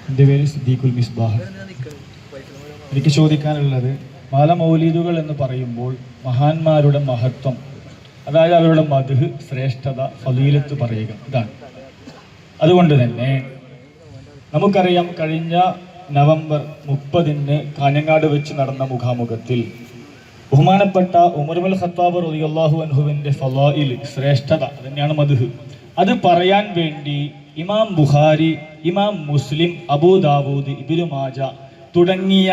എൻ്റെ പേര് സിദ്ദീഖുൽ മിസ്ബാഹ്. എനിക്ക് ചോദിക്കാനുള്ളത്, മാല മൗലീദുകൾ എന്ന് പറയുമ്പോൾ മഹാന്മാരുടെ മഹത്വം, അതായത് അവരുടെ മദ്ഹ്, ശ്രേഷ്ഠത, ഫളീലത്ത് പറയുക, ഇതാണ്. അതുകൊണ്ട് തന്നെ നമുക്കറിയാം, കഴിഞ്ഞ നവംബർ 30 കാഞ്ഞങ്ങാട് വെച്ച് നടന്ന മുഖാമുഖത്തിൽ ബഹുമാനപ്പെട്ട ഉമറുൽ ഖത്താബ് റളിയല്ലാഹു അൻഹുവിൻ്റെ ഫളായിൽ, ശ്രേഷ്ഠത, തന്നെയാണ് മദ്ഹ്, അത് പറയാൻ വേണ്ടി ഇമാം ബുഖാരി, ഇമാം മുസ്ലിം, അബൂ ദാവൂദ്, ഇബ്നു മാജ തുടങ്ങിയ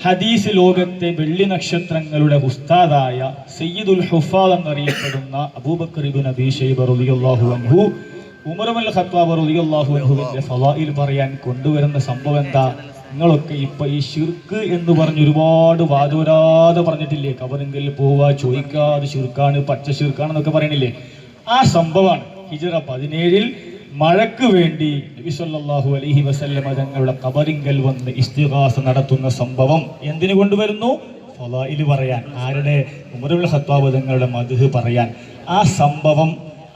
ഹദീസ് ലോകത്തെ വെള്ളി നക്ഷത്രങ്ങളുടെ ഉസ്താദായ സയ്യിദുൽ ഹുഫാദ് എന്നറിയപ്പെടുന്ന അബൂബക്കർ ഇബ്നു അബീ ശൈബ റളിയല്ലാഹു അൻഹു ഉമറുൽ ഖത്താബ് റളിയല്ലാഹു അൻഹുവിൻ്റെ ഫളായിൽ പറയാൻ കൊണ്ടുവരുന്ന സംഭവം എന്താ? നിങ്ങളൊക്കെ ഇപ്പൊ ഈ ശിർക്ക് എന്ന് പറഞ്ഞ് ഒരുപാട് വാദോരാതെ പറഞ്ഞിട്ടില്ലേ? കബറിങ്കിൽ പോവുക, ചോദിക്കുക, അത് ശിർക്കാണ്, പച്ച ശിർക്കാണെന്നൊക്കെ പറയണില്ലേ? ആ സംഭവമാണ് ഹിജ്റ 17 മഴയ്ക്ക് വേണ്ടി നബി സല്ലല്ലാഹു അലൈഹി വസല്ലമ തങ്ങളുടെ ഖബറിങ്കൽ വന്ന് ഇസ്തിഗാസ നടത്തുന്ന സംഭവം എന്തിനു കൊണ്ടുവരുന്നു? ഫളായിൽ പറയാൻ. ആരുടെ? ഉമറുൽ ഖത്താബ് തങ്ങളുടെ മദ്ഹ് പറയാൻ.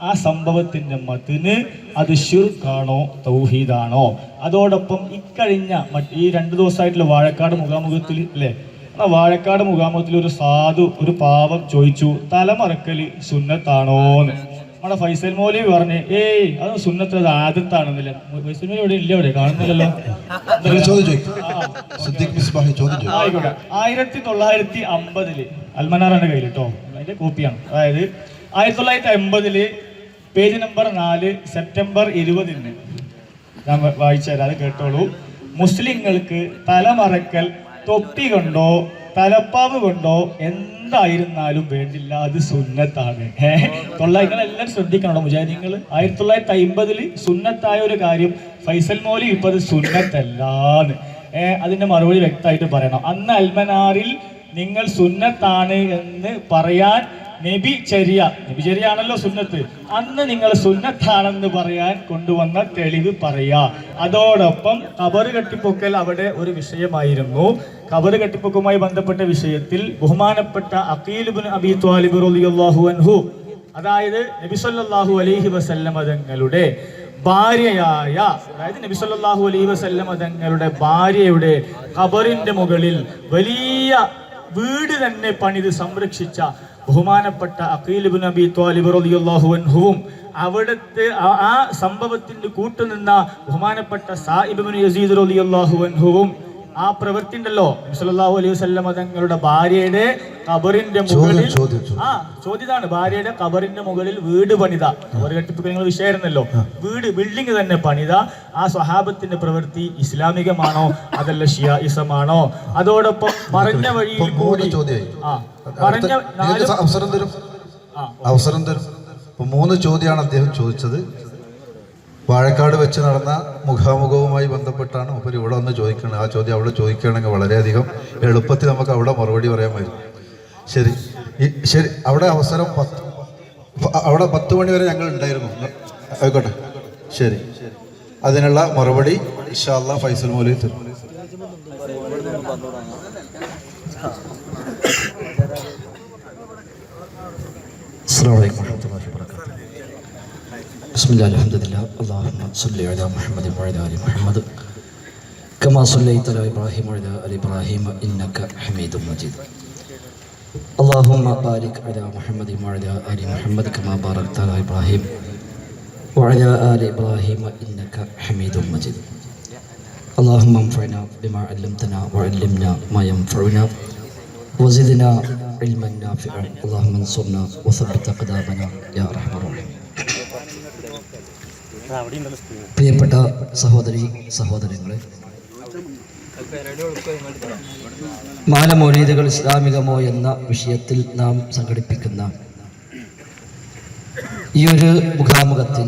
ആ സംഭവത്തിന്റെ മത്ന് അത് ശിർക്കാണോ തൗഹീദാണോ? അതോടൊപ്പം ഇക്കഴിഞ്ഞ ഈ 2 ദിവസമായിട്ടുള്ള വാഴക്കാട് മുഖാമുഖത്തിൽ അല്ലേ, ആ വാഴക്കാട് മുഖാമുഖത്തിൽ ഒരു പാവം ചോദിച്ചു, തലമറക്കല് സുന്നത്താണോന്ന്. നമ്മുടെ ഫൈസൽ മൗലവി പറഞ്ഞ്, അത് സുന്നത്ത്, അത് ആദത്താണെന്നില്ല. ഫൈസൽ മൗലവി ഇവിടെ ഇല്ല, ഇവിടെ കാണുന്നില്ലല്ലോ. ആയിക്കോട്ടെ. 1950 അൽമനാറാണ് കയ്യിൽ കേട്ടോ, അതിന്റെ കോപ്പിയാണ്. അതായത് 1950 പേജ് നമ്പർ 4 സെപ്റ്റംബർ 20 ഞാൻ വായിച്ചു തരാം, അത് കേട്ടോളൂ. മുസ്ലിങ്ങൾക്ക് തലമറക്കൽ തൊപ്പി കൊണ്ടോ തലപ്പാവ് കൊണ്ടോ എന്തായിരുന്നാലും വേണ്ടില്ല, അത് സുന്നത്താണ്. നിങ്ങളെല്ലാം ശ്രദ്ധിക്കണോ മുജാഹിദീങ്ങൾ? 1950 സുന്നത്തായ ഒരു കാര്യം ഫൈസൽ മൗലവി ഇപ്പൊ അത് സുന്നത്തല്ലാന്ന് അതിന്റെ മറുപടി വ്യക്തമായിട്ട് പറയണം. അന്ന് അൽമനാറിൽ നിങ്ങൾ സുന്നത്താണ് എന്ന് പറയാൻ നബിചര്യയാണല്ലോ സുന്നത്ത്, അന്ന് നിങ്ങൾ സുന്നത്താണെന്ന് പറയാൻ കൊണ്ടുവന്ന തെളിവ് പറയാ. അതോടൊപ്പം ഖബർ കെട്ടിപ്പൊക്കൽ അവിടെ ഒരു വിഷയമായിരുന്നു. ഖബർ കെട്ടിപ്പൊക്കുമായി ബന്ധപ്പെട്ട വിഷയത്തിൽ ബഹുമാനപ്പെട്ട അഖീൽ ഇബ്നു അബീ ത്വാലിബ് റളിയല്ലാഹു അൻഹു, അതായത് നബി സല്ലല്ലാഹു അലൈഹി വസല്ലമ തങ്ങളുടെ ഭാര്യയായ, അതായത് നബി സല്ലല്ലാഹു അലൈഹി വസല്ലമ തങ്ങളുടെ ഭാര്യയുടെ ഖബറിന്റെ മുകളിൽ വലിയ വീട് തന്നെ പണിത് സംരക്ഷിച്ച ബഹുമാനപ്പെട്ട അഖീൽ ഇബ്നു അബീ ത്വാലിബ് റളിയല്ലാഹു അൻഹുവും അവിടുത്തെ ആ സംഭവത്തിന് കൂട്ടുനിന്ന ബഹുമാനപ്പെട്ട സായിബ് ഇബ്നു യസീദ് റളിയല്ലാഹു അൻഹുവും ആ പ്രവൃത്തി ഉണ്ടല്ലോ, നബി സല്ലല്ലാഹു അലൈഹി വസല്ലമ തങ്ങളുടെ ഭാര്യയുടെ ഖബറിന്റെ മുകളിൽ, ചോദ്യതാണ്, ഭാര്യയുടെ ഖബറിന്റെ മുകളിൽ വീട് പണിത, ഖബർ കെട്ടിപ്പൊക്കൽ നിങ്ങൾ വിഷയമായിരുന്നല്ലോ, ബിൽഡിംഗ് തന്നെ പണിത ആ സ്വഹാബത്തിന്റെ പ്രവൃത്തി ഇസ്ലാമികമാണോ അതല്ല ഷിയായിസമാണോ? അതോടൊപ്പം പറഞ്ഞ വഴിയിൽ കൂടി അവസരം തരും. 3 ചോദ്യമാണ് അദ്ദേഹം ചോദിച്ചത്. വാഴക്കാട് വെച്ച് നടന്ന മുഖാമുഖവുമായി ബന്ധപ്പെട്ടാണ് അപ്പോൾ ഇവിടെ വന്ന് ചോദിക്കുന്നത്. ആ ചോദ്യം അവിടെ ചോദിക്കുകയാണെങ്കിൽ വളരെയധികം എളുപ്പത്തിൽ നമുക്ക് അവിടെ മറുപടി പറയാമായിരുന്നു. ശരി, അവിടെ അവസരം 10 മണി വരെ ഞങ്ങൾ ഉണ്ടായിരുന്നു. ആയിക്കോട്ടെ, ശരി, അതിനുള്ള മറുപടി ഇൻഷാ അല്ലാഹ് ഫൈസൽ മൗലവി തരും. അസ്സലാമു അലൈക്കും വറഹ്മത്തുള്ളാഹി വബറകാതുഹു. ബിസ്മില്ലാഹിർ റഹ്മാനിർ റഹീം. അല്ലാഹുമ്മ സ്വല്ലി അലാ മുഹമ്മദ് വഅലാ ആലി മുഹമ്മദ് കമാ സ്വല്ലൈത അലാ ഇബ്രാഹിം വഅലാ ആലി ഇബ്രാഹിം ഇന്നക ഹമീദും മജീദ്. അല്ലാഹുമ്മ ബാരിക് അലാ മുഹമ്മദ് വഅലാ ആലി മുഹമ്മദ് കമാ ബാറക്ത അലാ ഇബ്രാഹിം വഅലാ ആലി ഇബ്രാഹിം ഇന്നക ഹമീദും മജീദ്. അല്ലാഹുമ്മ അൻഫഅനാ ബിമാ അല്ലംതനാ വഅല്ലിംനാ മാ യൻഫഉനാ വസിദ്നാ ഇൽമൻ നാഫിഅൻ. അല്ലാഹുമ്മ അൻസുർനാ വസബ്ബിത് അഖ്ദാമനാ യാ അർഹമർ റഹീം. പ്രിയപ്പെട്ട സഹോദരങ്ങളെ, മാല മൗലീദുകൾ ഇസ്ലാമികമോ എന്ന വിഷയത്തിൽ നാം സംഘടിപ്പിക്കുന്ന ഈ ഒരു മുഖാമുഖത്തിൽ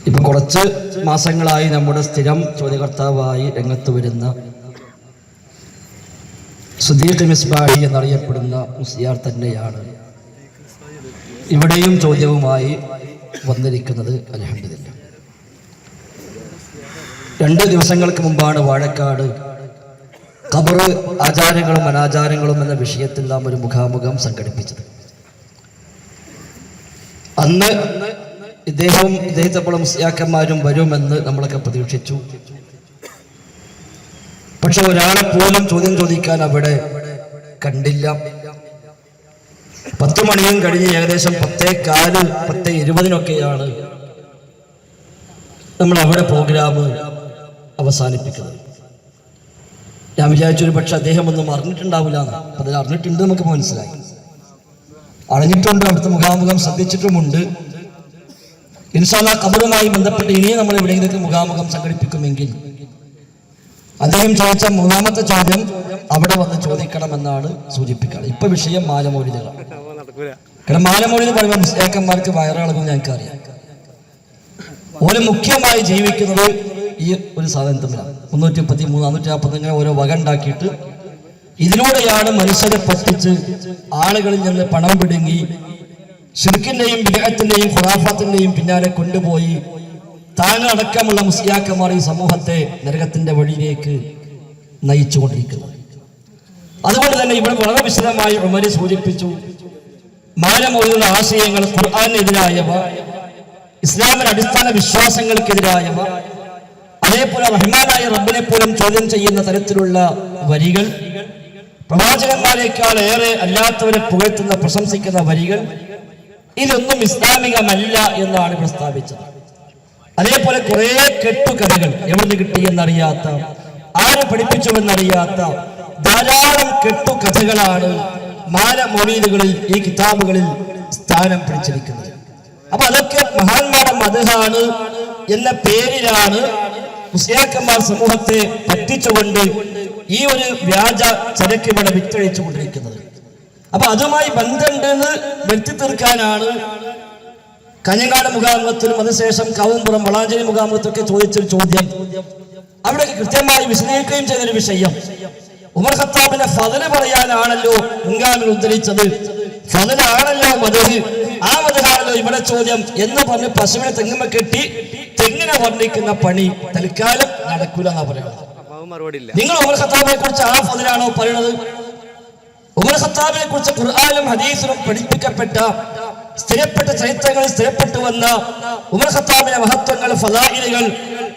ഇപ്പൊ കുറച്ച് മാസങ്ങളായി നമ്മുടെ സ്ഥിരം ചോദ്യകർത്താവായി രംഗത്ത് വരുന്ന സിദ്ദീഖ് മിസ്ബാഹി എന്നറിയപ്പെടുന്ന മുസ്ലിയാർ തന്നെയാണ് ഇവിടെയും ചോദ്യവുമായി വന്നിരിക്കുന്നത്. അൽഹംദുലില്ലാഹ്. 2 ദിവസങ്ങൾക്ക് മുമ്പാണ് വാഴക്കാട് ഖബർ ആചാരങ്ങളും അനാചാരങ്ങളും എന്ന വിഷയത്തിൽ നാം ഒരു മുഖാമുഖം സംഘടിപ്പിച്ചത്. അന്ന് ഇദ്ദേഹത്തെപ്പോഴും മുസ്ലിയാക്കന്മാരും വരുമെന്ന് നമ്മളൊക്കെ പ്രതീക്ഷിച്ചു. പക്ഷെ ഒരാളെ പോലും ചോദ്യം ചോദിക്കാൻ അവിടെ കണ്ടില്ല. 10 മണിയും കഴിഞ്ഞ് ഏകദേശം 10:15, 10:20 നമ്മൾ അവിടെ പ്രോഗ്രാം അവസാനിപ്പിക്കുന്നത്. ഞാൻ വിചാരിച്ചൊരു പക്ഷെ അദ്ദേഹം ഒന്നും അറിഞ്ഞിട്ടുണ്ടാവില്ല എന്ന്. അപ്പം അതിൽ അറിഞ്ഞിട്ടുണ്ട്, നമുക്ക് മനസ്സിലായി. അറിഞ്ഞിട്ടുണ്ട്, അവിടുത്തെ മുഖാമുഖം ശ്രദ്ധിച്ചിട്ടുമുണ്ട്. ഇൻഷാ അല്ലാഹ് ഖബറുമായി ബന്ധപ്പെട്ട് ഇനിയും നമ്മൾ എവിടെയെങ്കിലും മുഖാമുഖം സംഘടിപ്പിക്കുമെങ്കിൽ അദ്ദേഹം ചോദിച്ച 3ാമത്തെ ചോദ്യം അവിടെ വന്ന് ചോദിക്കണമെന്നാണ് സൂചിപ്പിക്കുന്നത്. ഇപ്പൊ വിഷയം മാലമൗലിദുകളാണ്. കാരണം മാലമൗലിദ് പറയുമ്പോൾ മുസ്ലിയാക്കന്മാർക്ക് വയറിളകും ഞങ്ങൾക്കറിയാം. ഓരോ മുഖ്യമായി ജീവിക്കുന്നത് ഈ ഒരു സാധനത്തിലാണ്. 333, 440 ഇങ്ങനെ ഓരോ വക ഉണ്ടാക്കിയിട്ട് ഇതിലൂടെയാണ് മനുഷ്യരെ പറ്റിച്ച് ആളുകളിൽ നിന്ന് പണം പിടുങ്ങി ശിർക്കിന്റെയും ബിദ്അത്തിന്റെയും ഖുറാഫാത്തിന്റെയും പിന്നാലെ കൊണ്ടുപോയി താനടക്കമുള്ള മുസ്ലിയാക്കന്മാർ ഈ സമൂഹത്തെ നരകത്തിന്റെ വഴിയിലേക്ക് നയിച്ചുകൊണ്ടിരിക്കുന്നത്. അതുകൊണ്ട് തന്നെ ഇവിടെ വളരെ വിശദമായി ഉമർ സൂചിപ്പിച്ചു, മാലമൗലിദുകളുടെ ആശയങ്ങൾ ഖുർആനെതിരായവ, ഇസ്ലാമിന്റെ അടിസ്ഥാന വിശ്വാസങ്ങൾക്കെതിരായവ, അതേപോലെ റഹ്മാനായ റബ്ബിനെ പോലും ചോദ്യം ചെയ്യുന്ന തരത്തിലുള്ള വരികൾ, പ്രവാചകന്മാരെക്കാൾ ഏറെ അല്ലാത്തവരെ പുകഴ്ത്തുന്ന പ്രശംസിക്കുന്ന വരികൾ, ഇതൊന്നും ഇസ്ലാമികമല്ല എന്നാണ് പ്രസ്താവിച്ചത്. അതേപോലെ കുറെ കെട്ടുകഥകൾ, എവിടുന്ന് കിട്ടിയെന്നറിയാത്ത, ആര് പഠിപ്പിച്ചുവെന്നറിയാത്ത ധാരാളം കെട്ടുകഥകളാണ് മാലമൗലിദുകളിൽ, ഈ കിതാബുകളിൽ സ്ഥാനം പിടിച്ചിരിക്കുന്നത്. അപ്പൊ അതൊക്കെ മഹാന്മാരുടെ മദ്ഹാണ് എന്ന പേരിലാണ് മുസ്ലിയാക്കന്മാർ സമൂഹത്തെ പറ്റിച്ചുകൊണ്ട് ഈ ഒരു വ്യാജ ചരക്ക് ഇവിടെ വിറ്റഴിച്ചു കൊണ്ടിരിക്കുന്നത്. അപ്പൊ അതുമായി ബന്ധമുണ്ടെന്ന് വരുത്തി തീർക്കാനാണ് കഞ്ഞങ്ങാട് മുഖാമുഖത്തിലും അതിനുശേഷം കാവുംപുറം വളാഞ്ചേരി മുഖാമുഖത്തൊക്കെ ചോദിച്ചൊരു ചോദ്യം. അവിടെ കൃത്യമായി വിശദീകരിക്കുകയും ചെയ്തൊരു വിഷയം, ഉമർ ഖത്താബിന്റെ ഫദല് പറയാനാണല്ലോ മുൻഗാമികൾ ഉദ്ധരിച്ചത്, ഫദലാണല്ലോ മദ്ഹ്, ആ മദ്ഹാണല്ലോ ഇവിടെ ചോദ്യം എന്ന് പറഞ്ഞ് പശുവിനെ തെങ്ങുമ്മ കെട്ടി തെങ്ങിനെ വർണ്ണിക്കുന്ന പണി തൽക്കാലം നടക്കൂല എന്നാ പറയുന്നത്. നിങ്ങൾ ഉമർ ഖത്താബിനെ കുറിച്ച് ആ ഫദലാണോ പറയുന്നത്? ഉമർ ഖത്താബിനെ കുറിച്ച് ഖുർആനിലും ഹദീസിലും പഠിപ്പിക്കപ്പെട്ട സ്ഥിരപ്പെട്ട ചരിത്രങ്ങളിൽ സ്ഥിരപ്പെട്ടു വന്ന ഉമർ ഖത്താബിന്റെ മഹത്വങ്ങൾ, ഫളായിലുകൾ,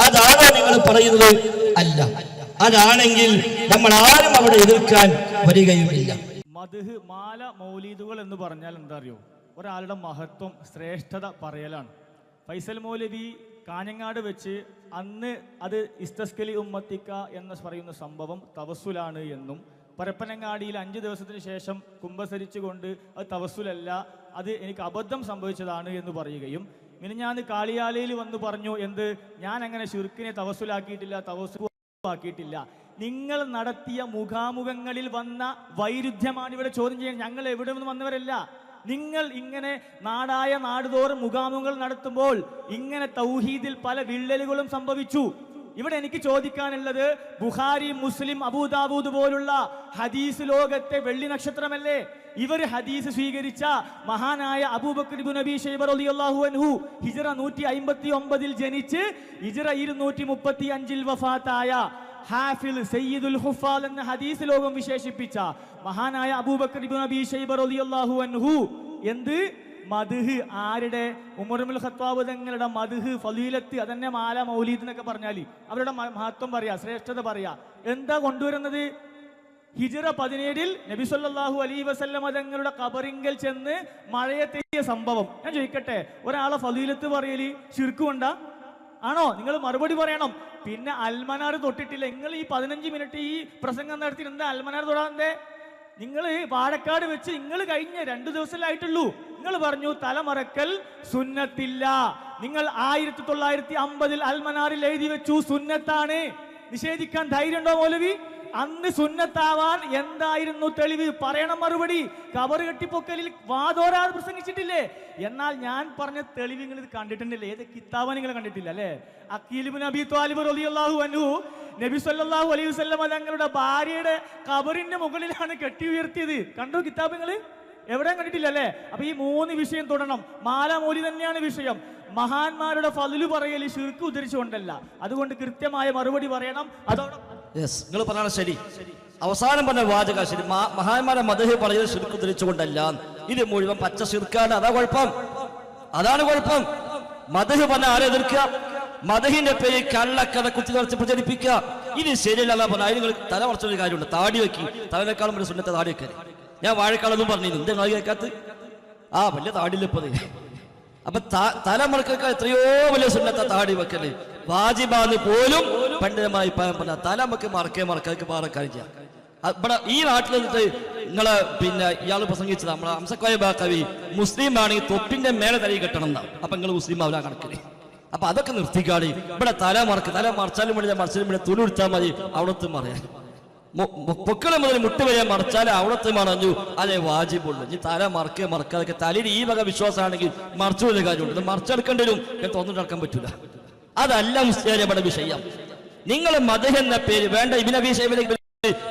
അതാണോ നിങ്ങൾ പറയുന്നത്? അല്ല. അതാണെങ്കിൽ നമ്മൾ ആരും അവിടെ എതിർക്കാൻ വരികയുമില്ല. മദ്ഹ്, മാല, മൗലീദുകൾ എന്ന് പറഞ്ഞാൽ എന്താ അറിയോ? ഒരാളുടെ മഹത്വം, ശ്രേഷ്ഠത പറയലാണ്. ഫൈസൽ മൗലവി കാഞ്ഞങ്ങാട് വെച്ച് അന്ന് അത് ഇസ്തസ്കലി ഉമ്മത്തിക്ക എന്ന് പറയുന്ന സംഭവം തവസ്സുലാണ് എന്നും, പരപ്പനങ്ങാടിയിൽ 5 ദിവസത്തിന് ശേഷം കുമ്പസരിച്ചുകൊണ്ട് അത് തവസ്സുലല്ല, അത് എനിക്ക് അബദ്ധം സംഭവിച്ചതാണ് എന്ന് പറയുകയും, മിനിഞ്ഞാന്ന് കാളിയാലയിൽ വന്ന് പറഞ്ഞു, എന്ത്, ഞാൻ അങ്ങനെ ശിർക്കിനെ തവസ്സുലാക്കിയിട്ടില്ല, തവസ്സുലാക്കിയിട്ടില്ല. നിങ്ങൾ നടത്തിയ മുഖാമുഖങ്ങളിൽ വന്ന വൈരുദ്ധ്യമാണ് ഇവിടെ ചോദ്യം ചെയ്യാൻ. ഞങ്ങൾ എവിടെ നിന്ന് വന്നവരല്ല. നിങ്ങൾ ഇങ്ങനെ നാടായ നാടുതോറും മുഖാമുഖങ്ങൾ നടത്തുമ്പോൾ ഇങ്ങനെ തൗഹീദിൽ പല വിള്ളലുകളും സംഭവിച്ചു. ഇവിടെ എനിക്ക് ചോദിക്കാനുള്ളത്, ബുഖാരി, മുസ്ലിം, അബൂദാവൂദ് പോലുള്ള ഹദീസ് ലോകത്തെ വെള്ളി നക്ഷത്രമല്ലേ? ഇവർ ഹദീസ് സ്വീകരിച്ച മഹാനായ അബൂബക്കർ ഇബ്നു അബീ ശൈബ റളിയല്ലാഹു അൻഹു ഹിജ്റ 159 ജനിച്ച് ഹിജ്റ 235 വഫാത്തായ ഹാഫിൽ സയ്യിദുൽ ഹുഫാൽ എന്ന ഹദീസ് ലോകം വിശേഷിപ്പിച്ച മഹാനായ അബൂബക്കർ ഇബ്നു അബീ ശൈബ റളിയല്ലാഹു അൻഹു എന്ത് മദ്ഹ്, ആരുടെ? ഉമർ ഇബ്നുൽ ഖത്താബ് തങ്ങളുടെ മദ്ഹ്, ഫളീലത്ത്, അതന്നെ മാല, മൗലീദ് എന്നൊക്കെ പറഞ്ഞാൽ അവരുടെ മഹത്വം പറയാ, ശ്രേഷ്ഠത പറയാ. എന്താ കൊണ്ടുവരുന്നത്? ഹിജ്റ 17 നബി സല്ലല്ലാഹു അലൈഹി വസല്ലമ തങ്ങളുടെ ഖബറിങ്കൽ ചെന്ന് മഴയെത്തിയ സംഭവം. ഞാൻ ചോദിക്കട്ടെ, ഒരാളെ ഫളീലത്ത് പറയല് ശിർക്ക് കൊണ്ടാ ആണോ? നിങ്ങൾ മറുപടി പറയണം. പിന്നെ അൽമനാർ തൊട്ടിട്ടില്ല. നിങ്ങൾ ഈ 15 മിനിറ്റ് ഈ പ്രസംഗം നടത്തി എന്താ അൽമനാർ തൊടാന്തേ? നിങ്ങൾ പാലക്കാട് വെച്ച് നിങ്ങൾ കഴിഞ്ഞ 2 ദിവസമായിട്ടുള്ളൂ. നിങ്ങൾ പറഞ്ഞു തലമറക്കൽ സുന്നത്തില്ല. നിങ്ങൾ 1950 അൽമനാറിൽ എഴുതി വെച്ചു സുന്നത്താണ്. നിഷേധിക്കാൻ ധൈര്യമുണ്ടോ മൗലവി? അന്ന് സുന്നത്താവാൻ എന്തായിരുന്നു തെളിവ്? പറയണം മറുപടി. കബർ കെട്ടിപ്പൊക്കലിൽ വാദോരാതെ പ്രസംഗിച്ചിട്ടില്ലേ? എന്നാൽ ഞാൻ പറഞ്ഞ തെളിവ് നിങ്ങൾ ഇത് കണ്ടിട്ടുണ്ടല്ലേ? ഏത് കിതാബ നിങ്ങൾ കണ്ടിട്ടില്ല അല്ലേ? അഖീൽ ഇബ്നു അബീ ത്വാലിബ് റളിയല്ലാഹു അൻഹു നബി സല്ലല്ലാഹു അലൈഹി വസല്ലം തങ്ങളുടെ ഭാര്യയുടെ ഖബറിന്റെ മുകളിലാണ് കെട്ടി ഉയർത്തിയത്. കണ്ടോ കിതാബ് നിങ്ങൾ? എവിടെയും കണ്ടിട്ടില്ല അല്ലേ? അപ്പൊ ഈ 3 വിഷയം തുടരണം. മാല, മൗലിദ് തന്നെയാണ് വിഷയം. മഹാന്മാരുടെ ഫള് പറയൽ ശിർക്ക് ഉദ്ധരിച്ചുകൊണ്ടല്ല. അതുകൊണ്ട് കൃത്യമായ മറുപടി പറയണം. അതോടൊപ്പം നിങ്ങൾ പറഞ്ഞാൽ ശരി. അവസാനം പറഞ്ഞ വാചക ശരി. മഹാന്മാരുടെ മദ്ഹ് പറയുന്നത് ശിർക്ക് ഉദ്ധരിച്ചുകൊണ്ടല്ല. ഇത് മുഴുവൻ പച്ച ശിർക്കാണ്. അതാ കുഴപ്പം. അതാണ് കുഴപ്പം. മദഹ് പറഞ്ഞ ആരെ എതിർക്കുക? മദഹിന്റെ പേര് കള്ളക്കഥ കുത്തി നിറച്ച് പ്രചരിപ്പിക്കുക. ഇത് ശരിയല്ല പറഞ്ഞ അതിന് നിങ്ങൾ തല മറച്ചൊരു കാര്യമുണ്ട്. താടി വെക്കി, തലനേക്കാളും ഒരു സുന്നത്തെ താടി വെക്കാൻ. ഞാൻ വാഴക്കാളൊന്നും പറഞ്ഞിരുന്നു, എന്താ നിങ്ങൾ കേൾക്കാത്ത? വലിയ താടിയിലിപ്പത്. അപ്പൊ തലമുറക്കൊക്കെ എത്രയോ വലിയ സുന്നത്ത താടി വെക്കല് വാജിബാന്ന് പോലും പണ്ഡിതമായി പറഞ്ഞ തല നമുക്ക് മറക്കാർക്ക് മാറക്കാൻ ചെയ്യാം. ഇവിടെ ഈ നാട്ടിൽ നിന്നിട്ട് നിങ്ങളെ ഇയാൾ പ്രസംഗിച്ചത് നമ്മളെ ഹംസക്കോയ കവി മുസ്ലിം ആണെങ്കിൽ തൊപ്പിന്റെ മേലെ തലയിൽ കെട്ടണം എന്നാ. അപ്പൊ നിങ്ങൾ മുസ്ലിം ആവില്ല കണക്കില്. അപ്പൊ അതൊക്കെ നിർത്തിക്കാടി. ഇവിടെ തല മറച്ചാലും മതി, മറിച്ചാലും മതി, തുണിയെടുത്താൽ മതി, അവിടത്തും മറിയാൻ. പൊക്കളെ മുതൽ മുട്ട് വരെ മറച്ചാൽ അവിടത്തെ മറഞ്ഞു, അതേ വാജിബുള്ളൂ. ഇനി തല മറക്കാതൊക്കെ തലയിൽ ഈ വക വിശ്വാസമാണെങ്കിൽ മറച്ചു വലിയ കാര്യമുണ്ട്. മറച്ചെടുക്കേണ്ടി വരും, തോന്നിട്ട് നടക്കാൻ പറ്റൂല. അതല്ല മുസ്ലിം ഇവിടെ വിഷയം. നിങ്ങൾ മദഹ് എന്ന പേര് വേണ്ട. ഇബ്നു അബീ ശൈബയിലേക്ക്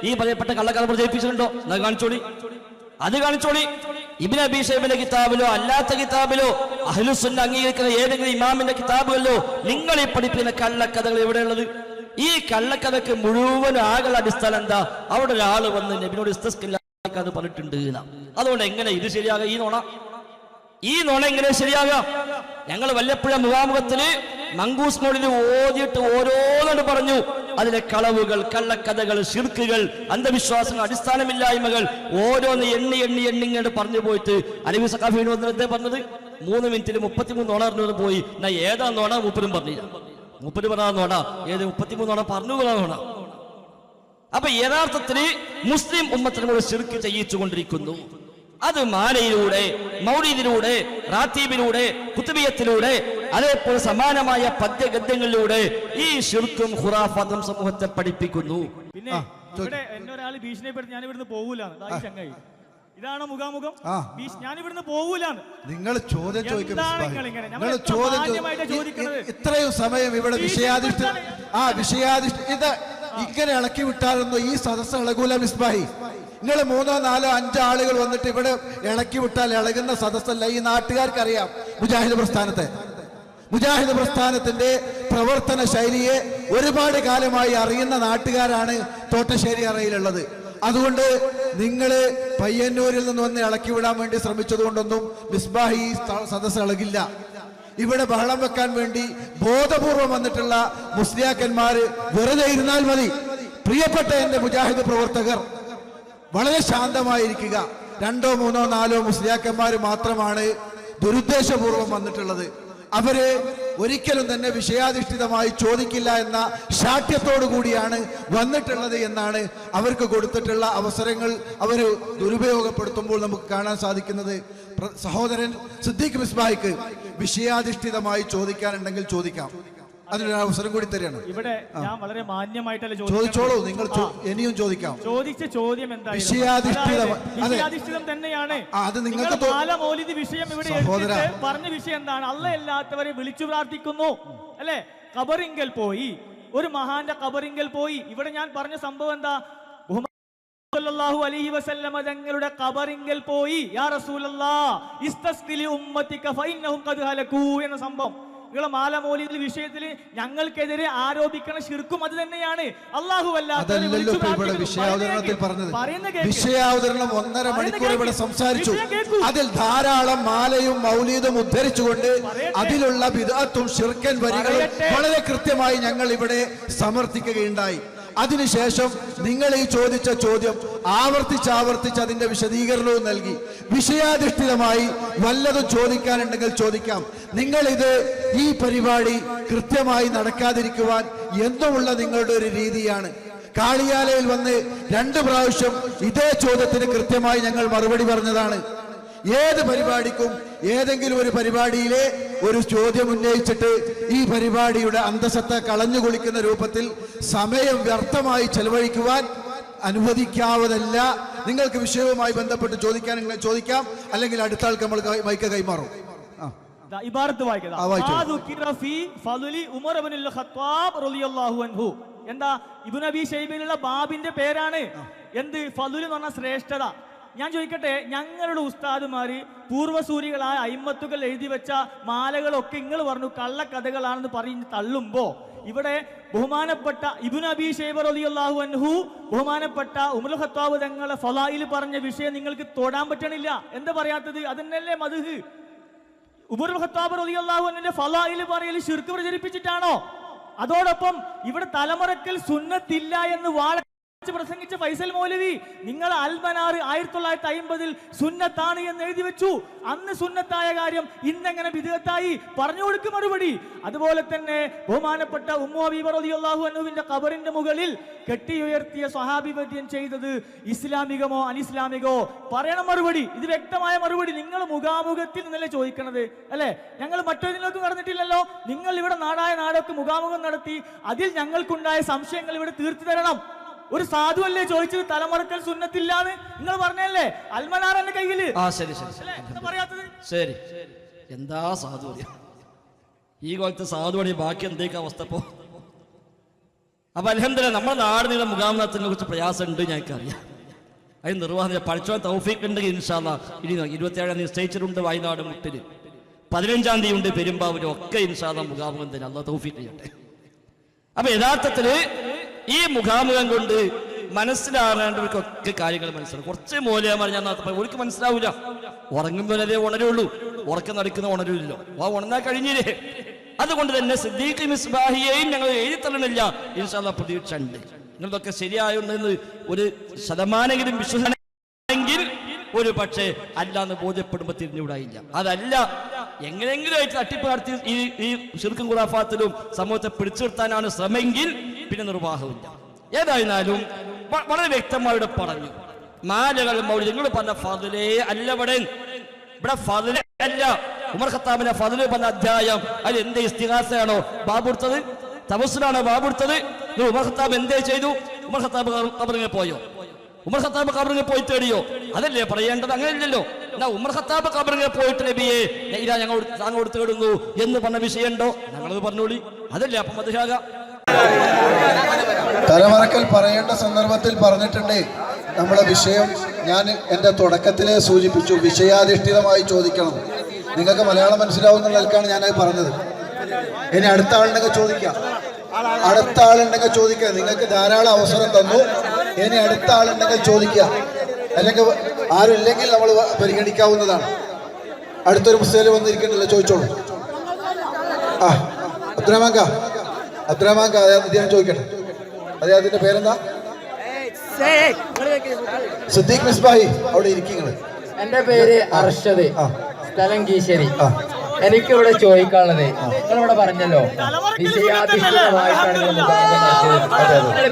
ഈ പറയപ്പെട്ട കള്ളക്കഥ പ്രചരിപ്പിച്ചിട്ടുണ്ടോ? അത് കാണിച്ചോളി. ഇബ്നു അബീ ശൈബയുടെ കിതാബിലോ അല്ലാത്ത കിതാബിലോ അഹ്ലുസുന്ന അംഗീകരിക്കുന്ന ഏതെങ്കിലും ഇമാമിന്റെ കിതാബുകളിലോ നിങ്ങൾ ഈ പഠിപ്പിക്കുന്ന കള്ളക്കഥകൾ എവിടെയുള്ളത്? ഈ കള്ളക്കഥക്ക് മുഴുവൻ ആകെ അടിസ്ഥാനം എന്താ? അവിടെ ഒരാൾ വന്ന് നബിനോട് ഇസ്തസ്കില്ലാതെ പറഞ്ഞിട്ടുണ്ട്. അതുകൊണ്ട് എങ്ങനെ ഇത് ശരിയാകാം? ഈ നോണ എങ്ങനെ ശരിയാകാം? ഞങ്ങൾ വല്ലപ്പുഴ മുഖാമുഖത്തില് മങ്കൂസ് മോളിൽ ഓതിയിട്ട് ഓരോന്നോട് പറഞ്ഞു. അതിലെ കളവുകൾ, കള്ളക്കഥകൾ, ശിർക്കുകൾ, അന്ധവിശ്വാസങ്ങൾ, അടിസ്ഥാനമില്ലായ്മകൾ ഓരോന്ന് എണ്ണി ഇങ്ങോട്ട് പറഞ്ഞു പോയിട്ട് അലവി സഖാഫി വന്നിട്ട് പറഞ്ഞത് 3 മിനിറ്റിൽ 33 നോണ പറഞ്ഞു പോയി. എന്നാ ഏതാ നോണ മൂപ്പരും പറഞ്ഞില്ല. മൂപ്പര് പറഞ്ഞ നോണ ഏത് 33 നോണ പറഞ്ഞു നോണ. അപ്പൊ യഥാർത്ഥത്തില് മുസ്ലിം ഉമ്മത്തിനോട് ശിർക്ക് ചെയ്യിച്ചു കൊണ്ടിരിക്കുന്നു. അത് മാലയിലൂടെ, മൗലീദിലൂടെ, റാത്തീബിലൂടെ, കുത്തുബിയത്തിലൂടെ, അതേപോലെ സമാനമായ പദ്യഗദ്യങ്ങളിലൂടെ ഈ ശിർക്കും ഖുറാഫാത്തും സമൂഹത്തെ പഠിപ്പിക്കുന്നു. പിന്നെ ഇവിടെ എന്നൊരാൾ ഭീഷണിപ്പെടുത്തി ഞാൻ ഇവിടുന്ന് പോകൂലാണ്. ഇതാണ് മുഖാമുഖം. ഞാൻ ഇവിടുന്ന് പോകൂലാണ്. നിങ്ങൾ ചോദ്യം ഇത്രയും സമയം ഇവിടെ വിഷയാധിഷ്ഠിത ഇങ്ങനെ ഇളക്കി വിട്ടാലൊന്നും ഈ സദസ്സ് ഇളകൂല മിസ്ബാഹി. നിങ്ങൾ 3, 4, 5 ആളുകൾ വന്നിട്ട് ഇവിടെ ഇളക്കി വിട്ടാൽ ഇളകുന്ന സദസ്സല്ല. ഈ നാട്ടുകാർക്കറിയാം മുജാഹിദ് പ്രസ്ഥാനത്തിന്റെ പ്രവർത്തന ശൈലിയെ ഒരുപാട് കാലമായി അറിയുന്ന നാട്ടുകാരാണ് തോട്ടശ്ശേരി അറയിലുള്ളത്. അതുകൊണ്ട് നിങ്ങൾ പയ്യന്നൂരിൽ നിന്ന് വന്ന് ഇളക്കി വിടാൻ വേണ്ടി ശ്രമിച്ചത് കൊണ്ടൊന്നും മിസ്ബാഹി ഈ സദസ്സ് ഇളകില്ല. ഇവിടെ ബഹളം വെക്കാൻ വേണ്ടി ബോധപൂർവം വന്നിട്ടുള്ള മുസ്ലിയാക്കന്മാര് വെറുതെ ഇരുന്നാൽ മതി. പ്രിയപ്പെട്ട എന്റെ മുജാഹിദ് പ്രവർത്തകർ വളരെ ശാന്തമായിരിക്കുക. 2, 3, 4 മുസ്ലിയാക്കന്മാർ മാത്രമാണ് ദുരുദ്ദേശപൂർവം വന്നിട്ടുള്ളത്. അവര് ഒരിക്കലും തന്നെ വിഷയാധിഷ്ഠിതമായി ചോദിക്കില്ല എന്ന ശാഠ്യത്തോടു കൂടിയാണ് വന്നിട്ടുള്ളത് എന്നാണ് അവർക്ക് കൊടുത്തിട്ടുള്ള അവസരങ്ങൾ അവർ ദുരുപയോഗപ്പെടുത്തുമ്പോൾ നമുക്ക് കാണാൻ സാധിക്കുന്നത്. സഹോദരൻ സിദ്ദീഖ് മിസ്ബാഹിക്ക് വിഷയാധിഷ്ഠിതമായി ചോദിക്കാനുണ്ടെങ്കിൽ ചോദിക്കാം. അതിനൊരു അവസരം കൂടി തരികയാണ്. ഇവിടെ ഞാൻ വളരെ മാന്യമായിട്ടല്ലേ ചോദിച്ചോളൂ. നിങ്ങൾ ഇനിയും ചോദിക്കാം. ചോദിച്ച ചോദ്യം എന്താ? വിഷയാധിഷ്ഠിതം തന്നെയാണ്. അത് നിങ്ങൾക്ക് മൗലിദ് വിഷയം ഇവിടെ പറഞ്ഞ വിഷയം എന്താണ്? അല്ലാഹ് അല്ലാത്തവരെ വിളിച്ചു പ്രാർത്ഥിക്കുന്നു അല്ലെ? ഖബറിങ്കൽ പോയി, ഒരു മഹാന്റെ ഖബറിങ്കൽ പോയി. ഇവിടെ ഞാൻ പറഞ്ഞ സംഭവം എന്താ? സല്ലല്ലാഹു അലൈഹി വസല്ലമ തങ്ങളുടെ ഖബറിങ്കൽ പോയി, യാ റസൂലല്ലാഹ് ഇസ്തസ്ഖിലി ഉമ്മതിക ഫഇന്നഹും ഖദ് ഹലകൂ എന്ന സംഭവം. നിങ്ങളെ മാല മൗലിദിന്റെ വിഷയത്തിൽ ഞങ്ങൾക്കെതിരെ ആരോപിക്കുന്ന ശിർക്കും അത് തന്നെയാണ്. അല്ലാഹു വിഷയാവതരണത്തിൽ പറഞ്ഞത്. വിഷയാവതരണം 1.5 മണിക്കൂർ ഇവിടെ സംസാരിച്ചു. അതിൽ ധാരാളം മാലയും മൗലീദും ഉദ്ധരിച്ചുകൊണ്ട് അതിലുള്ള ബിദ്അത്തും ശിർക്കൻ വരികളും വളരെ കൃത്യമായി ഞങ്ങൾ ഇവിടെ സമർത്ഥിക്കുകയുണ്ടായി. അതിനുശേഷം നിങ്ങൾ ഈ ചോദിച്ച ചോദ്യം ആവർത്തിച്ച് അതിന്റെ വിശദീകരണവും നൽകി. വിഷയാധിഷ്ഠിതമായി വല്ലതും ചോദിക്കാനുണ്ടെങ്കിൽ ചോദിക്കാം. നിങ്ങൾ ഈ പരിപാടി കൃത്യമായി നടക്കാതിരിക്കുവാൻ എന്നുമുള്ള നിങ്ങളുടെ ഒരു രീതിയാണ്. കാളിയാലയിൽ വന്ന് 2 പ്രാവശ്യം ഇതേ ചോദ്യത്തിന് കൃത്യമായി ഞങ്ങൾ മറുപടി പറഞ്ഞതാണ്. ഏത് പരിപാടിക്കും ഏതെങ്കിലും ഒരു പരിപാടിയിലെ ഒരു ചോദ്യം ഉന്നയിച്ചിട്ട് ഈ പരിപാടിയുടെ അന്തസ്സത്തെ കളഞ്ഞു കുളിക്കുന്ന രൂപത്തിൽ സമയം വ്യർത്ഥമായി ചെലവഴിക്കുവാൻ അനുവദിക്കാവതല്ല. നിങ്ങൾക്ക് വിഷയവുമായി ബന്ധപ്പെട്ട് ചോദിക്കാനെങ്കിൽ ചോദിക്കാം, അല്ലെങ്കിൽ അടുത്ത ആൾക്ക് നമ്മൾ മൈക്ക് കൈമാറും. എന്താ? ഇബ്നു അബീ ശൈബയിലുള്ള ബാബിന്റെ പേരാണ് എന്ത്? ഫളുൽ എന്ന് പറഞ്ഞ ശ്രേഷ്ഠത. ഞാൻ ചോദിക്കട്ടെ, ഞങ്ങളുടെ ഉസ്താദുമാര് പൂർവ്വസൂരികളായ അയിമ്മത്തുകൾ എഴുതി വെച്ച മാലകളൊക്കെ നിങ്ങൾ പറഞ്ഞു കള്ളക്കഥകളാണെന്ന് പറഞ്ഞ് തള്ളുമ്പോ ഇവിടെ ബഹുമാനപ്പെട്ട ഇബ്നു അബീ ശൈബ റളിയല്ലാഹു അൻഹു, ബഹുമാനപ്പെട്ട ഉമറുൽ ഖത്താബ് തങ്ങളെ ഫളായിൽ പറഞ്ഞ വിഷയം നിങ്ങൾക്ക് തൊടാൻ പറ്റണില്ല. എന്താ പറയാത്തത്? അതന്നെയല്ലേ മദ്ഹ്? ഉമറുൽ ഖത്താബ് റളിയല്ലാഹു അൻഹുവിന്റെ ഫളായിൽ പറയൽ ശിർക്ക് പ്രചരിപ്പിച്ചിട്ടാണോ? അതോടൊപ്പം ഇവിടെ തലമുറക്കൽ സുന്നത്തില്ല എന്ന് പ്രസംഗിച്ച ഫൈസൽ മൗലവി നിങ്ങൾ അൽമനാർ 1950 സുന്നത്താണ് എന്ന് എഴുതി വെച്ചു. അന്ന് സുന്നത്തായ കാര്യം ഇന്നെങ്ങനെ ബിദ്അത്തായി? പറഞ്ഞു കൊടുക്കും മറുപടി. അതുപോലെ തന്നെ ബഹുമാനപ്പെട്ട ഉമ്മു ഹബീബ റളിയല്ലാഹു അൻഹുവിന്റെ ഖബറിന്റെ മുകളിൽ കെട്ടിയുയർത്തിയ സ്വഹാബി വര്യൻ ചെയ്തത് ഇസ്ലാമികമോ അനിസ്ലാമികോ? പറയണം മറുപടി. ഇത് വ്യക്തമായ മറുപടി. നിങ്ങൾ മുഖാമുഖത്തിൽ നിന്നല്ലേ ചോദിക്കണത് അല്ലെ? ഞങ്ങൾ മറ്റൊരിതിലേക്കും കടന്നിട്ടില്ലല്ലോ. നിങ്ങൾ ഇവിടെ നാടായ നാടൊക്കെ മുഖാമുഖം നടത്തി അതിൽ ഞങ്ങൾക്കുണ്ടായ സംശയങ്ങൾ ഇവിടെ തീർത്തു തരണം. ഒരു സാധു അല്ലേ ചോദിച്ചത് തലമുറക്കൽ സുന്നത്തില്ലാന്ന്? നിങ്ങൾ പറഞ്ഞല്ലേ അൽമനാർ എന്റെ കയ്യില്. പറയാത്തത് ശരി, എന്താ സാധു ഈ കൊല്ലത്തെ സാധുവാണ്. ബാക്കി എന്തേക്കും അവസ്ഥ ഇപ്പോ? അപ്പൊ അൽഹംദുലില്ലാഹ് നമ്മുടെ നാടിനുള്ള മുഖാമുഖത്തിനെ കുറിച്ച് പ്രയാസമുണ്ട്, ഞങ്ങൾക്കറിയാം. അതിന് നിർവ്വാഹം പഠിച്ചോ തൗഫീഖ് ഉണ്ടെങ്കിൽ ഇൻഷാ അല്ലാഹ് ഇനി 27-ാം തീയതി സ്റ്റേജിലുണ്ട് വയനാട് മുട്ടില്, 15-ാം തീയതി ഉണ്ട് പെരുമ്പാവൂരും ഒക്കെ ഇൻഷാ അല്ലാഹ് മുഖാമുഖം തന്നെ. അല്ലാഹ് തൗഫീഖ് ചെയ്യട്ടെ. അപ്പൊ യഥാർത്ഥത്തില് ഈ മുഖാമുഖം കൊണ്ട് മനസ്സിലാകേണ്ടവർക്കൊക്കെ കാര്യങ്ങൾ മനസ്സിലാവും. കുറച്ച് മൂല്യമാർ ഞാൻ ഒരിക്കലും മനസ്സിലാവില്ല. ഉറങ്ങുമ്പോഴേ ഉണരുള്ളൂ, ഉറക്കം നടക്കുന്ന ഉണരില്ലല്ലോ. ആ ഉണർന്നാൽ കഴിഞ്ഞില്ലേ. അതുകൊണ്ട് തന്നെ സിദ്ദീഖ് മിസ്ബാഹിയെയും ഞങ്ങൾ എഴുതിത്തള്ളണില്ല. ഇൻഷാ അല്ലാഹ് പ്രതീക്ഷ ഉണ്ട്. നിങ്ങളതൊക്കെ ശരിയായുണ്ടെന്ന് ഒരു ശതമാനെങ്കിലും വിശ്വസിക്കണമെങ്കിൽ ഒരു പക്ഷേ അല്ലാന്ന് ബോധ്യപ്പെടുമ്പോൾ തിരിഞ്ഞുവിടായില്ല. അതല്ല എങ്ങനെയെങ്കിലും ആയിട്ട് തട്ടിപ്പ് നടത്തി ഈ ശിർക്കും ഖുറാഫാത്തിലും സമൂഹത്തെ പിടിച്ചു നിർത്താനാണ് ശ്രമമെങ്കിൽ പിന്നെ നിർവാഹമില്ല. ഏതായിരുന്നാലും വളരെ വ്യക്തമായിട്ട് പറഞ്ഞു. മാലകൾ മൗലിദ് നിങ്ങൾ പറഞ്ഞ ഫദ്ലേ അല്ല. ഇവിടെ ഫദ്ലേ അല്ല. ഉമർ ഖത്താബിന്റെ ഫദ്ല് പറഞ്ഞ അധ്യായം അത് എന്ത് ഇസ്തിഗാസയാണോ ബാബുടുത്തത്? തവസ്സുലാണോ ബാബുടുത്തത്? ഉമർ ഖത്താബ് എന്തേ ചെയ്തു? ഉമർ ഖത്താബ് ഖബറിൽ പോയോ? ഉമർ ഖത്താബ് ഖബറിൽ പോയി തേടിയോ? അതല്ലേ പറയേണ്ടത്. അങ്ങനെയല്ലല്ലോ. എന്നാ ഉമർ ഖത്താബ് ഖബറിൽ പോയിട്ട് നബിയെ ഇതാ ഞങ്ങൾ താങ്കൾ തേടുന്നു എന്ന് പറഞ്ഞ വിഷയമുണ്ടോ? ഞങ്ങളത് പറഞ്ഞോളി. അതല്ലേ അപ്പം മദ്ഹബ. തലമറക്കൽ പറയേണ്ട സന്ദർഭത്തിൽ പറഞ്ഞിട്ടുണ്ട്. നമ്മളെ വിഷയം ഞാൻ എൻ്റെ തുടക്കത്തിലേ സൂചിപ്പിച്ചു, വിഷയാധിഷ്ഠിതമായി ചോദിക്കണം. നിങ്ങൾക്ക് മലയാളം മനസ്സിലാവുന്ന നിലക്കാണ് ഞാനത് പറഞ്ഞത്. ഇനി അടുത്ത ആളുണ്ടെങ്കിൽ ചോദിക്കാം, അടുത്ത ആളുണ്ടെങ്കിൽ ചോദിക്കാം. നിങ്ങൾക്ക് ധാരാളം അവസരം തന്നു. ഇനി അടുത്ത ആളുണ്ടെങ്കിൽ ചോദിക്കുക, അല്ലെങ്കിൽ ആരും ഇല്ലെങ്കിൽ നമ്മൾ പരിഗണിക്കാവുന്നതാണ്. അടുത്തൊരു പുസ്തകത്തിൽ വന്നിരിക്കണ്ടല്ലോ, ചോദിച്ചോളൂ. ആ അബ്ദുറഹ്മാൻ അദ്ദേഹം ചോദിക്കട്ടെ. അദ്ദേഹത്തിന്റെ പേരെന്താ? സിദ്ദീഖ് മിസ്ബാഹി. അവിടെ ഇരിക്കുന്നത്. എന്റെ പേര് അർഷദ്, സ്ഥലം കീശേരി. എനിക്കിവിടെ ചോദിക്കാനുള്ളത്, നിങ്ങളിവിടെ പറഞ്ഞല്ലോ വിഷയാധിഷ്ഠിതമായിട്ടാണ്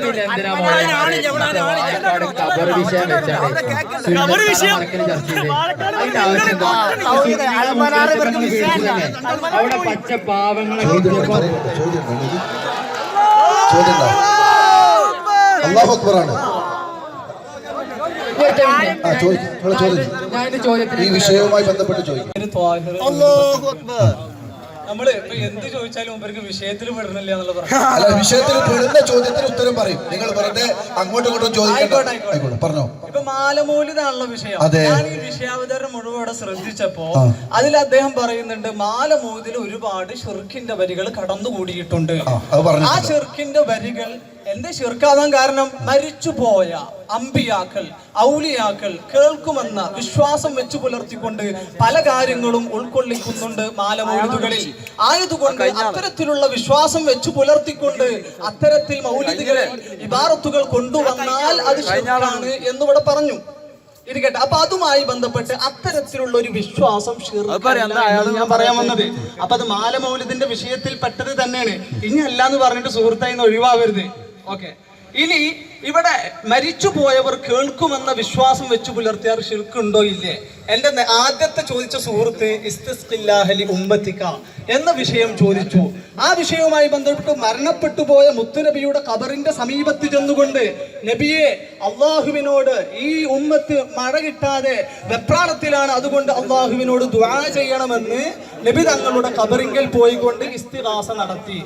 പിന്നെ എന്തിനാ വാഴക്കാട് ഖബർ വിഷയം വെച്ചാണ് ചർച്ച ചെയ്ത് അതിന്റെ ആവശ്യം എന്താ? അവിടെ പച്ച പാവങ്ങളെ അല്ലാഹു അക്ബറാണ്. ഈ വിഷയവുമായി ബന്ധപ്പെട്ട് ചോദിക്കും. നമ്മള് ഇപ്പൊ എന്ത് ചോദിച്ചാലും ഇവർക്ക് വിഷയത്തിൽ പെടുന്നില്ല എന്നുള്ള അല്ല, വിഷയത്തിൽ പെടുന്ന ചോദ്യത്തിന് ഉത്തരം പറയും. നിങ്ങൾ വെറുതെ അങ്ങോട്ടും ഇങ്ങോട്ടും ചോദിക്കട്ടെ. പറഞ്ഞോ. ഇപ്പൊ മാലമൂലിതാണുള്ള വിഷയം. ഞാൻ ഈ വിഷയാവതരണം മുഴുവൻ ശ്രദ്ധിച്ചപ്പോ അതിൽ അദ്ദേഹം പറയുന്നുണ്ട് മാലമൂലിൽ ഒരുപാട് ഷിർക്കിന്റെ വരികൾ കടന്നുകൂടിയിട്ടുണ്ട്. ആ ഷിർക്കിന്റെ വരികൾ എന്റെ ഷിർക്കാവാൻ കാരണം മരിച്ചുപോയ അമ്പിയാക്കൾ ഔലിയാക്കൾ കേൾക്കുമെന്ന വിശ്വാസം വെച്ചു പുലർത്തിക്കൊണ്ട് പല കാര്യങ്ങളും ഉൾക്കൊള്ളിക്കുന്നുണ്ട് മാലമൗലിദുകളിൽ. ആയതുകൊണ്ട് അത്തരത്തിലുള്ള വിശ്വാസം വെച്ചു പുലർത്തിക്കൊണ്ട് അത്തരത്തിൽ മൗലിദുകളിൽ ഇബാറത്തുകൾ കൊണ്ടുവന്നാൽ അത് ഷിർക്കാണ് എന്നിവിടെ പറഞ്ഞു ഇരിക്കട്ടെ. അപ്പൊ അതുമായി ബന്ധപ്പെട്ട് അത്തരത്തിലുള്ള ഒരു വിശ്വാസം ഞാൻ പറയാൻ വന്നത്. അപ്പൊ അത് മാലമൗലിദിന്റെ വിഷയത്തിൽ പെട്ടത് തന്നെയാണ്. ഇനി അല്ലാന്ന് പറഞ്ഞിട്ട് സുഹൃത്തായി ഒഴിവാവരുത്. ഓക്കെ. ഇനി ഇവിടെ മരിച്ചു പോയവർ കേൾക്കുമെന്ന വിശ്വാസം വെച്ച് പുലർത്തിയാൽ ഷിർക്കുണ്ടോ ഇല്ലേ? എന്റെ ആദ്യത്തെ ചോദിച്ച സുഹൃത്ത് ഇസ്തിസ്ഖില്ലാഹി ഉമ്മത്തിക എന്ന വിഷയം ചോദിച്ചു. ആ വിഷയവുമായി ബന്ധപ്പെട്ട് മരണപ്പെട്ടു പോയ മുത്തുനബിയുടെ ഖബറിന്റെ സമീപത്ത് ചെന്നുകൊണ്ട് നബിയെ അള്ളാഹുവിനോട് ഈ ഉമ്മത്ത് മഴ കിട്ടാതെ വെപ്രാളത്തിലാണ്, അതുകൊണ്ട് അള്ളാഹുവിനോട് ദുആ ചെയ്യണമെന്ന് നബി തങ്ങളുടെ ഖബറിങ്കൽ പോയിക്കൊണ്ട് ഇസ്തിഗാസ നടത്തി.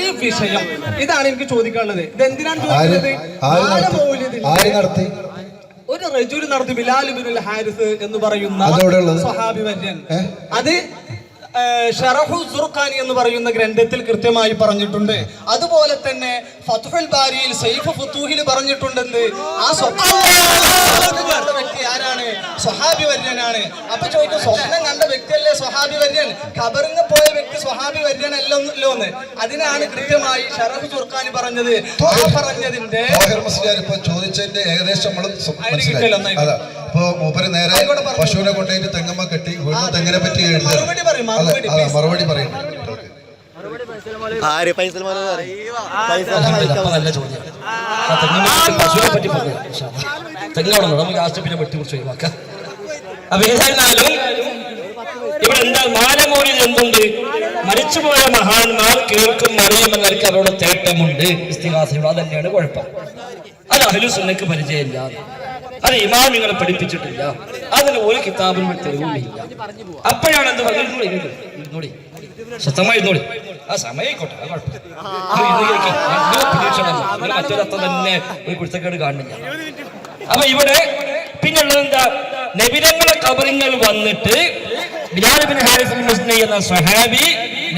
ഈ വിഷയം ഇതാണ് എനിക്ക് ചോദിക്കാനുള്ളത്. ഇതെന്തിനാണ് ചോദിക്കുന്നത്? ഒരു റജുൽ നടത്തി, ബിലാൽ ഇബ്നുൽ ഹാരിസ് എന്ന് പറയുന്ന സ്വഹാബി വര്യൻ. അത് ഷറഹു സുർഖാനി എന്ന് പറയുന്ന ഗ്രന്ഥത്തിൽ കൃത്യമായി പറഞ്ഞിട്ടുണ്ട്. അതുപോലെ തന്നെ ഫത്ഹുൽ ബാരിയിൽ സൈഫ് ഫുത്തൂഹിൽ പറഞ്ഞിട്ടുണ്ടെന്ന് ആ സ്വപ്നം കണ്ട വ്യക്തി ആരാണ്? സ്വഹാബി വര്യനാണ്. അപ്പൊ ചോദിക്കും, സ്വപ്നം കണ്ട വ്യക്തിയല്ലേ സ്വഹാബി വര്യൻ? ഖബറിന് പോയ വ്യക്തി സ്വഹാബി വര്യനല്ലോ എന്ന്. അതിനാണ് കൃത്യമായി ഷറഹു സുർഖാനി പറഞ്ഞത്. ആ പറഞ്ഞതിന്റെ ചോദിച്ചതിന്റെ ഏകദേശം ഇപ്പൊ മൂപ്പര് നേരെ പശുവിനെ കൊണ്ടുപോയിട്ട് തെങ്ങമ്മ കെട്ടി വീണ്ടും തെങ്ങിനെ പറ്റി മറുപടി പറയും. നല്ല ചോദ്യം. പശുവിനെ പറ്റി പറഞ്ഞു തെങ്ങോടെ നമുക്ക് ആശുപത്രിയെ വെട്ടി കുറിച്ച് ഒഴിവാക്കാം. അപ്പൊ ഏതായിരുന്നാലും ഇവിടെ എന്താ മാലമൂലിൽ എന്തുണ്ട്? മരിച്ചുപോയ മഹാന്മാർ കേൾക്കും അറിയുമെന്നവർക്ക് അവരുടെ തേട്ടമുണ്ട്. ഇസ്തിഗാസയുടെ അത് തന്നെയാണ് കുഴപ്പം. അത് അഹ്ലു സുന്നക്ക് പരിചയമില്ല, അത് ഇമാമിങ്ങളെ പഠിപ്പിച്ചിട്ടില്ല, അതിന് ഒരു കിതാബിനും തെളിവില്ല. അപ്പോഴാണ് എന്ത് പറഞ്ഞോടി സ്വന്തമായി ഇരുന്നോളി. ആ സമയമായിക്കോട്ടെ, അത് കുഴപ്പമില്ല. മറ്റൊരർത്ഥം തന്നെ ഒരു കുരുത്തക്കേട് കാണുന്നില്ല. അപ്പൊ ഇവിടെ പിന്നുള്ളത് എന്താ? നബിതങ്ങളെ കബറിങ്ങൾ വന്നിട്ട് ബിലാൽ ഇബ്നു ഹാരിസ് മുസ്നി എന്ന സ്വഹാബി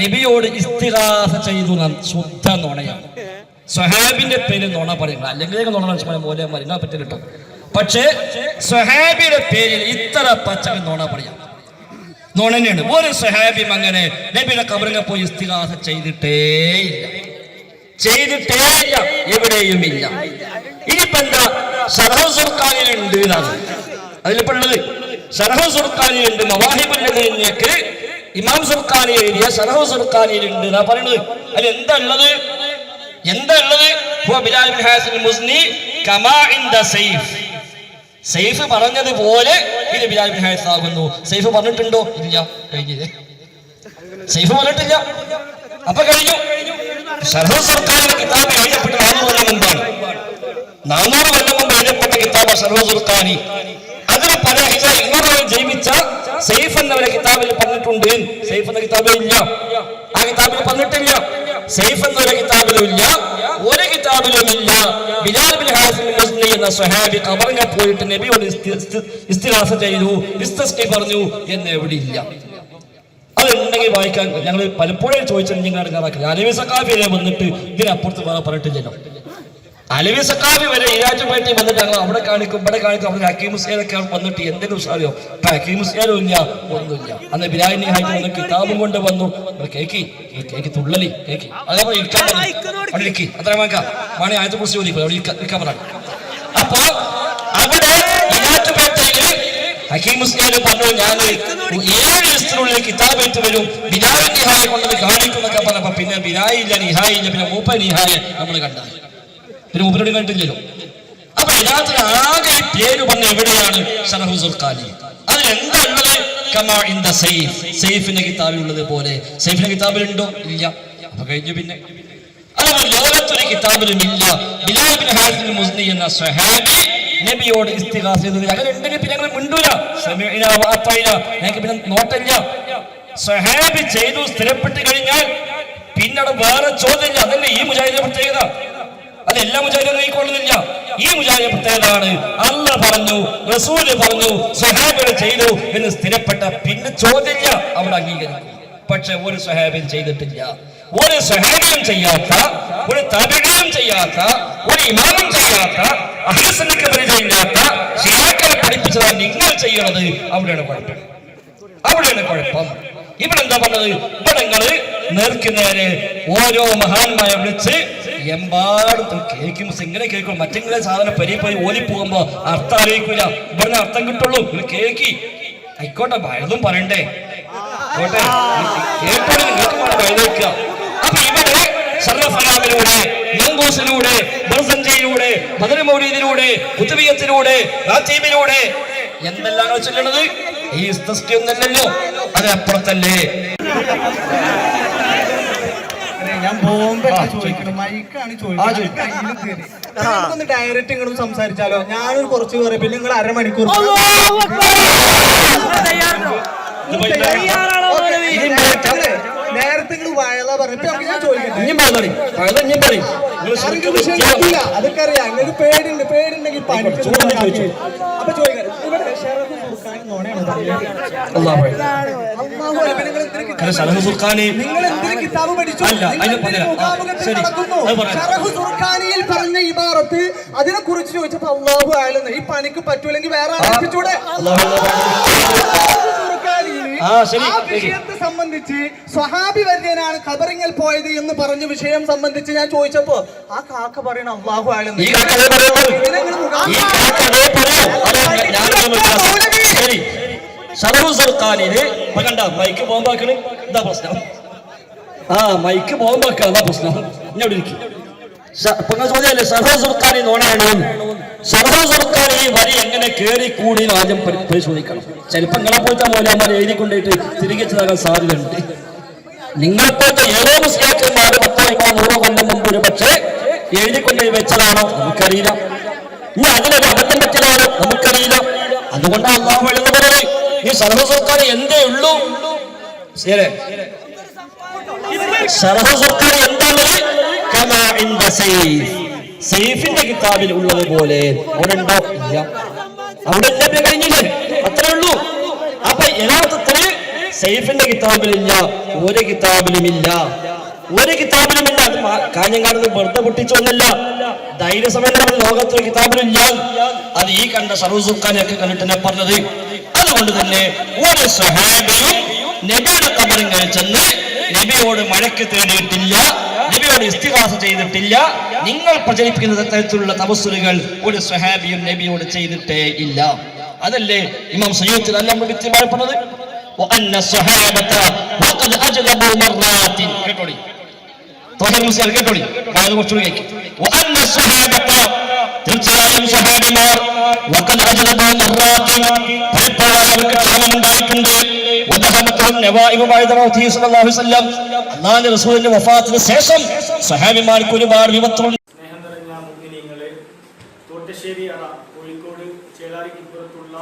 നബിയോട് ഇസ്തിഗാസ ചെയ്തു. ശുദ്ധ നുണയാണ്. സ്വഹാബിന്റെ പേര് നുണ പറയുന്നത്, അല്ലെങ്കിൽ നുണ മോലെ മരിനെ പറ്റി കിട്ടും. പക്ഷേ സ്വഹാബിയുടെ പേരിൽ ഇത്ര പച്ചക്ക് നുണ പറയാം, നുണ തന്നെയാണ്. ഒരു സ്വഹാബിയും അങ്ങനെ നബിയുടെ കബറിനെ പോയി ഇസ്തിഗാസ ചെയ്തിട്ടേയില്ല, എവിടെയും ഇല്ല. ഇനിയിപ്പോ എന്താ? ഷറഹു സുർഖാനിലുണ്ട് എന്നാണ് അതിലിപ്പോ ഉള്ളത്. ഷറഹു സുർഖാനിലുണ്ട്, മവാഹിബുൽ ലദുനിയക്ക് ഇമാം സുർഖാനി എഴുതിയ ഷറഹു സുർഖാനിലുണ്ട് എന്നാ പറയുന്നത്. അതിൽ എന്താ ഉള്ളത്? ബിലാൽ ഇബ്നു ഹാരിസ് മുസ്നി കമാ ഇൻദ സൈഫ്. സൈഫ് പറഞ്ഞതുപോലെ ഇത് ബിലാൽ ഇബ്നു ഹാരിസ് ആകുന്നു. സൈഫ് പറഞ്ഞിട്ടുണ്ടോ? ഇല്ല, കഴിഞ്ഞില്ലേ? സൈഫ് പറഞ്ഞിട്ടില്ല, അപ്പൊ കഴിഞ്ഞു. ഷറഹു സുർഖാനിയുടെ കിതാബ് എഴുതപ്പെട്ട 400 കൊല്ലം മുമ്പാണ്. 400 കൊല്ലം മുമ്പ് എഴുതപ്പെട്ട കിതാബ് ഷറഹു സുർഖാനി. അതിന് പല ഇന്നോട് ജൈവിച്ച സൈഫ് എന്നവരെ കിതാബിൽ പറഞ്ഞിട്ടുണ്ട്. സൈഫ് എന്ന കിതാബിൽ ഇല്ല, ആ കിതാബിൽ പറഞ്ഞിട്ടില്ല. സൈഫ് എന്നൊരു കിതാബിലും ഇല്ല, ഒരു കിതാബിലും ഇല്ല. ബിലാൽ ഇബ്നു ഹാരിസ് മുസ്നി എന്ന സ്വഹാബി ഖബറിനെ പോയിട്ട് നബിയോട് ഇസ്തിഗാസ ചെയ്തു, ഇസ്തിസ്ഖി പറഞ്ഞു എന്ന് എവിടെ ഇല്ല. അതുണ്ടെങ്കിൽ വായിക്കാൻ ഞങ്ങൾ പലപ്പോഴും ചോദിച്ചാൽ നിങ്ങൾ ഇടങ്ങാറാക്കില്ല. അലവി സഖാഫി വരെ വന്നിട്ട് ഇതിനപ്പുറത്ത് പറഞ്ഞിട്ടില്ലല്ലോ. അലവി സഖാഫി വരെ ഈരാറ്റുപേട്ടി വന്നിട്ട് ഞങ്ങൾ അവിടെ കാണിക്കും, ഇവിടെ കാണിക്കും. അവിടെ ഹക്കീം ഹുസൈനൊക്കെ വന്നിട്ട് എന്തെങ്കിലും ഉഷാറിയോ? ഇപ്പൊ ഹക്കീം ഹുസൈനും ഇല്ല, ഒന്നുമില്ല. അന്ന് ബിലാലിനെ ആയിട്ട് വന്ന് കിതാബും കൊണ്ട് വന്നു. കേക്ക് തുള്ളലി കേക്ക് അതേപോലെ ഇരിക്കാൻ അവിടെ ഇരിക്കി അത്ര വാങ്ങിക്കാം വേണേ ആയത്തെ കുറിച്ച് ചോദിക്കും അവിടെ ഇരിക്കാൻ പറയാം. അപ്പൊ അവിടെ ഈരാറ്റുപേട്ടയില് ഹക്കീം ഹുസൈൻ പറഞ്ഞു, ഞാൻ 7 ദിവസത്തിനുള്ളിൽ കിതാബേറ്റ് വരും, ബിലാൽ നിഹായെ കൊണ്ടത് കാണിക്കുന്നൊക്കെ പറഞ്ഞപ്പോ പിന്നെ ബിലായില്ല, നിഹായില്ല, പിന്നെ മൂപ്പ നിഹായെ നമ്മൾ കണ്ടത്. പിന്നെ മൂപ്പരോട് കണ്ടില്ലല്ലോ. അപ്പൊ ഇതിനകത്ത് ആകെ പേര് പറഞ്ഞ എവിടെയാണ്? ഷറഹു സുർഖാനി. അതിലെന്താ ഉള്ളത്? കമാ ഇൻ ദ സൈഫ്. സൈഫിന്റെ കിതാബിൽ ഉള്ളത് പോലെ. സൈഫിന്റെ കിതാബിലുണ്ടോ? ഇല്ല. അപ്പൊ കഴിഞ്ഞു. പിന്നെ അതുപോലെ ലോകത്തൊരു കിതാബിലും ഇല്ല. ബിലാൽ ഇബ്നു ഹാരിസ് മുസ്നി എന്ന സ്വഹാബി നബിയോട് ഇസ്തിഗാസ ചെയ്തത്. അങ്ങനെ ഉണ്ടെങ്കിൽ പിന്നെ ഞങ്ങൾ മിണ്ടൂല, ഞങ്ങൾക്ക് പിന്നെ നോട്ടില്ല. സ്വഹാബി ചെയ്തു സ്ഥിരപ്പെട്ട് കഴിഞ്ഞാൽ പിന്നീട് വേറെ ചോദ്യമില്ല. അതല്ലേ ഈ മുജാഹിദിന്റെ പ്രത്യേകത. അതെല്ലാം മുജാഹിദും നീക്കൊള്ളുന്നില്ല. ഈ മുജാഹിദിന്റെ പ്രത്യേകതയാണ് അല്ലാഹ് പറഞ്ഞു, റസൂല് പറഞ്ഞു, സ്വഹാബികൾ ചെയ്തു എന്ന് സ്ഥിരപ്പെട്ട പിന്നെ ചോദ്യമില്ല, അവിടെ അംഗീകരിക്കും. പക്ഷെ ഒരു സ്വഹാബിയും ചെയ്തിട്ടില്ല, ഒരു സ്വഹാബിയും ചെയ്യാത്ത, ഒരു താബിഈയും ചെയ്യാത്ത, ഒരു ഇമാമും ചെയ്യാത്ത, അഹ്ലു സുന്നക്ക് പരിചയമില്ലാത്ത ശിയാക്കളെ പഠിപ്പിച്ചതാണ് നിങ്ങൾ ചെയ്യണത്. അവിടെയാണ് കുഴപ്പം. ഇവിടെ എന്താ പറഞ്ഞത്? ഇവിടങ്ങള് നേർക്കുനേരെ ഓരോ മഹാന്മാരെ വിളിച്ച് എമ്പാടും കേൾക്കും. ഇങ്ങനെ കേൾക്കും. മറ്റെങ്കിലും സാധനം പോയി ഓലി പോകുമ്പോ അർത്ഥം അറിയിക്കൂല. ഇവിടുന്ന് അർത്ഥം കിട്ടുള്ളൂ. കേൾക്കി ആയിക്കോട്ടെ, ഭയതും പറയണ്ടേ, കേട്ടോളൂ, നിങ്ങൾക്ക് വഴുതേക്കുക. അപ്പൊ ഇവിടെ ഷറഫലാമിലൂടെ, മങ്കൂസിലൂടെ, ബർസഞ്ചിയിലൂടെ, ബദർ മൗലീദിലൂടെ, കുതുബിയത്തിലൂടെ, റാത്തീബിലൂടെ എന്തെല്ലാണോ ചൊല്ലുന്നത്? ഈ ഇസ്തിസ്ഖി ഒന്നല്ലല്ലോ, അതിനപ്പുറത്തല്ലേ. ഞാൻ പോകുമ്പോ ചോദിക്കണം, മൈക്കാണ് ചോദിക്കുന്നത്. ഡയറക്റ്റ് ഇങ്ങോട്ട് സംസാരിച്ചാലോ? ഞാനൊരു കുറച്ച് പറയും, പിന്നെ നിങ്ങൾ അരമണിക്കൂർ നേരത്തെ നിങ്ങൾ വയലാ പറഞ്ഞു. ഞാൻ ചോദിക്കട്ടെ, അതൊക്കെ അറിയാം. നിങ്ങൾക്ക് പേടിയുണ്ടെങ്കിൽ അപ്പൊ ചോദിക്കാം ഇവിടെ നിങ്ങൾ എന്തിന് കിതാബ് പഠിച്ചു? ഖുർആനിൽ പറഞ്ഞ ഇബാറത്ത് അതിനെ കുറിച്ച് ചോദിച്ചപ്പോ അല്ലാഹു അഅലം ഈ പണിക്ക് പറ്റൂലെങ്കിൽ വേറെ ആലോചിച്ചൂടെ? ആ വിഷയത്തെ സംബന്ധിച്ച് സ്വഹാബി വര്യനാണ് ഖബറിങ്ങൽ പോയത് എന്ന് പറഞ്ഞ വിഷയം സംബന്ധിച്ച് ഞാൻ ചോദിച്ചപ്പോ ആ കാക്ക പറയണ അല്ലാഹു അഅലം. മൈക്ക് ബോംബാക്കണ് എന്താ പ്രശ്നം? മൈക്ക് ബോംബാക്കാ പ്രശ്നം. ഇങ്ങോട്ട് ഇരിക്കും. ചോദ്യമല്ലേ ഷറഹ് സുർഖാനി നോണാണോ? ഷറഹ് സുർഖാനി ഈ വരി എങ്ങനെ കേറി കൂടി ആദ്യം പരിശോധിക്കണം. ചിലപ്പോൾ നിങ്ങളെ പോലത്തെ മൂലന്മാർ എഴുതി കൊണ്ടിട്ട് തിരികെ ചെല്ലാൻ സാധ്യതയുണ്ട്. നിങ്ങളെപ്പോലത്തെ ഏതോ മുസ്ലിംമാർ 10-100 കൊല്ലം മുമ്പ് ഒരു പക്ഷേ എഴുതിക്കൊണ്ട് വെച്ചതാണോ നമുക്കറിയില്ല. ഇനി അതിലൊരു അബദ്ധം പറ്റിയതാണോ നമുക്കറിയില്ല. അതുകൊണ്ടാണ് അല്ലാഹു എന്ന് പറയുന്നത്. ഈ ഷറഹ് സുർഖാനി എന്തേ ഉള്ളൂ? ഷറഹ് സുർഖാനി എന്താണ്? സൈഫിന്റെ കിതാബിൽ ഉള്ളതുപോലെ അവിടെ ഉണ്ടോ? ഇല്ല. അവിടെ കഴിഞ്ഞില്ലേ? അത്രേ ഉള്ളൂ. അപ്പൊ യഥാർത്ഥത്തിൽ സൈഫിന്റെ കിതാബിലില്ല, ഒരു കിതാബിലുമില്ല, ഒരു കിതാബിലുമില്ല. അത് കാഞ്ഞങ്ങാട് വെറുതെ പൊട്ടിച്ചൊന്നല്ല. ധൈര്യസമയം ലോകത്തൊരു കിതാബിലില്ല. അത് ഈ കണ്ട ഷറഹ് സുർഖാനിയൊക്കെ കണ്ടിട്ട് പറഞ്ഞത്. അതുകൊണ്ട് തന്നെ ഒരു സ്വഹാബിയും നബിയുടെ ഖബറിൽ ചെന്ന് നബിയോട് മഴയ്ക്ക് തേടിയിട്ടില്ല, നബിയോട് ഇസ്തിഗാസ ചെയ്തിട്ടില്ല. നിങ്ങൾ പ്രചരിപ്പിക്കുന്ന തരത്തിലുള്ള തവസ്സുലുകൾ ഒരു സ്വഹാബിയും നബിയോട് ചെയ്തിട്ടേ ഇല്ല. അതല്ലേ ഇമാം സയ്യിദ് അല്ലാഹു പറഞ്ഞത്. കേട്ടോളി, കേട്ടോളി, കുറച്ചുകൂടി കേൾക്കും. തീർച്ചയായും സ്വഹാബിമാർ അല്ലാഹുവിന്റെ റസൂലിന്റെ വഫാത്തിന് ശേഷം സ്വഹാബിമാർക്ക് ഒരുപാട് വിപത്തുണ്ട്. സ്നേഹം നിറഞ്ഞ മുഅ്മിനീങ്ങളെ, തോട്ടശ്ശേരി അറ, കോഴിക്കോട് ചേളാരിക്കിപ്പുറത്തുള്ള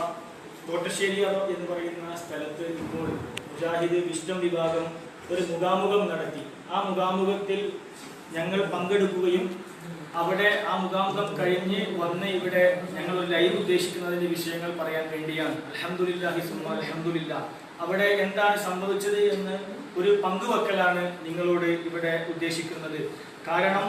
തോട്ടശ്ശേരി അറ എന്ന് പറയുന്ന സ്ഥലത്ത് ഇപ്പോൾ മുജാഹിദ് വിസ്ഡം വിഭാഗം ഒരു മുഖാമുഖം നടത്തി. ആ മുഖാമുഖത്തിൽ ഞങ്ങൾ പങ്കെടുക്കുകയും അവിടെ ആ മുഖാമുഖം കഴിഞ്ഞ് വന്ന് ഇവിടെ ഞങ്ങൾ ഒരു ലൈവ് ഉദ്ദേശിക്കുന്നതിന്റെ വിഷയങ്ങൾ പറയാൻ വേണ്ടിയാണ്. അൽഹംദുലില്ലാഹി സുമ്മ അൽഹംദുലില്ലാ. അവിടെ എന്താണ് സംഭവിച്ചത് എന്ന് ഒരു പങ്കുവെക്കലാണ് നിങ്ങളോട് ഇവിടെ ഉദ്ദേശിക്കുന്നത്. കാരണം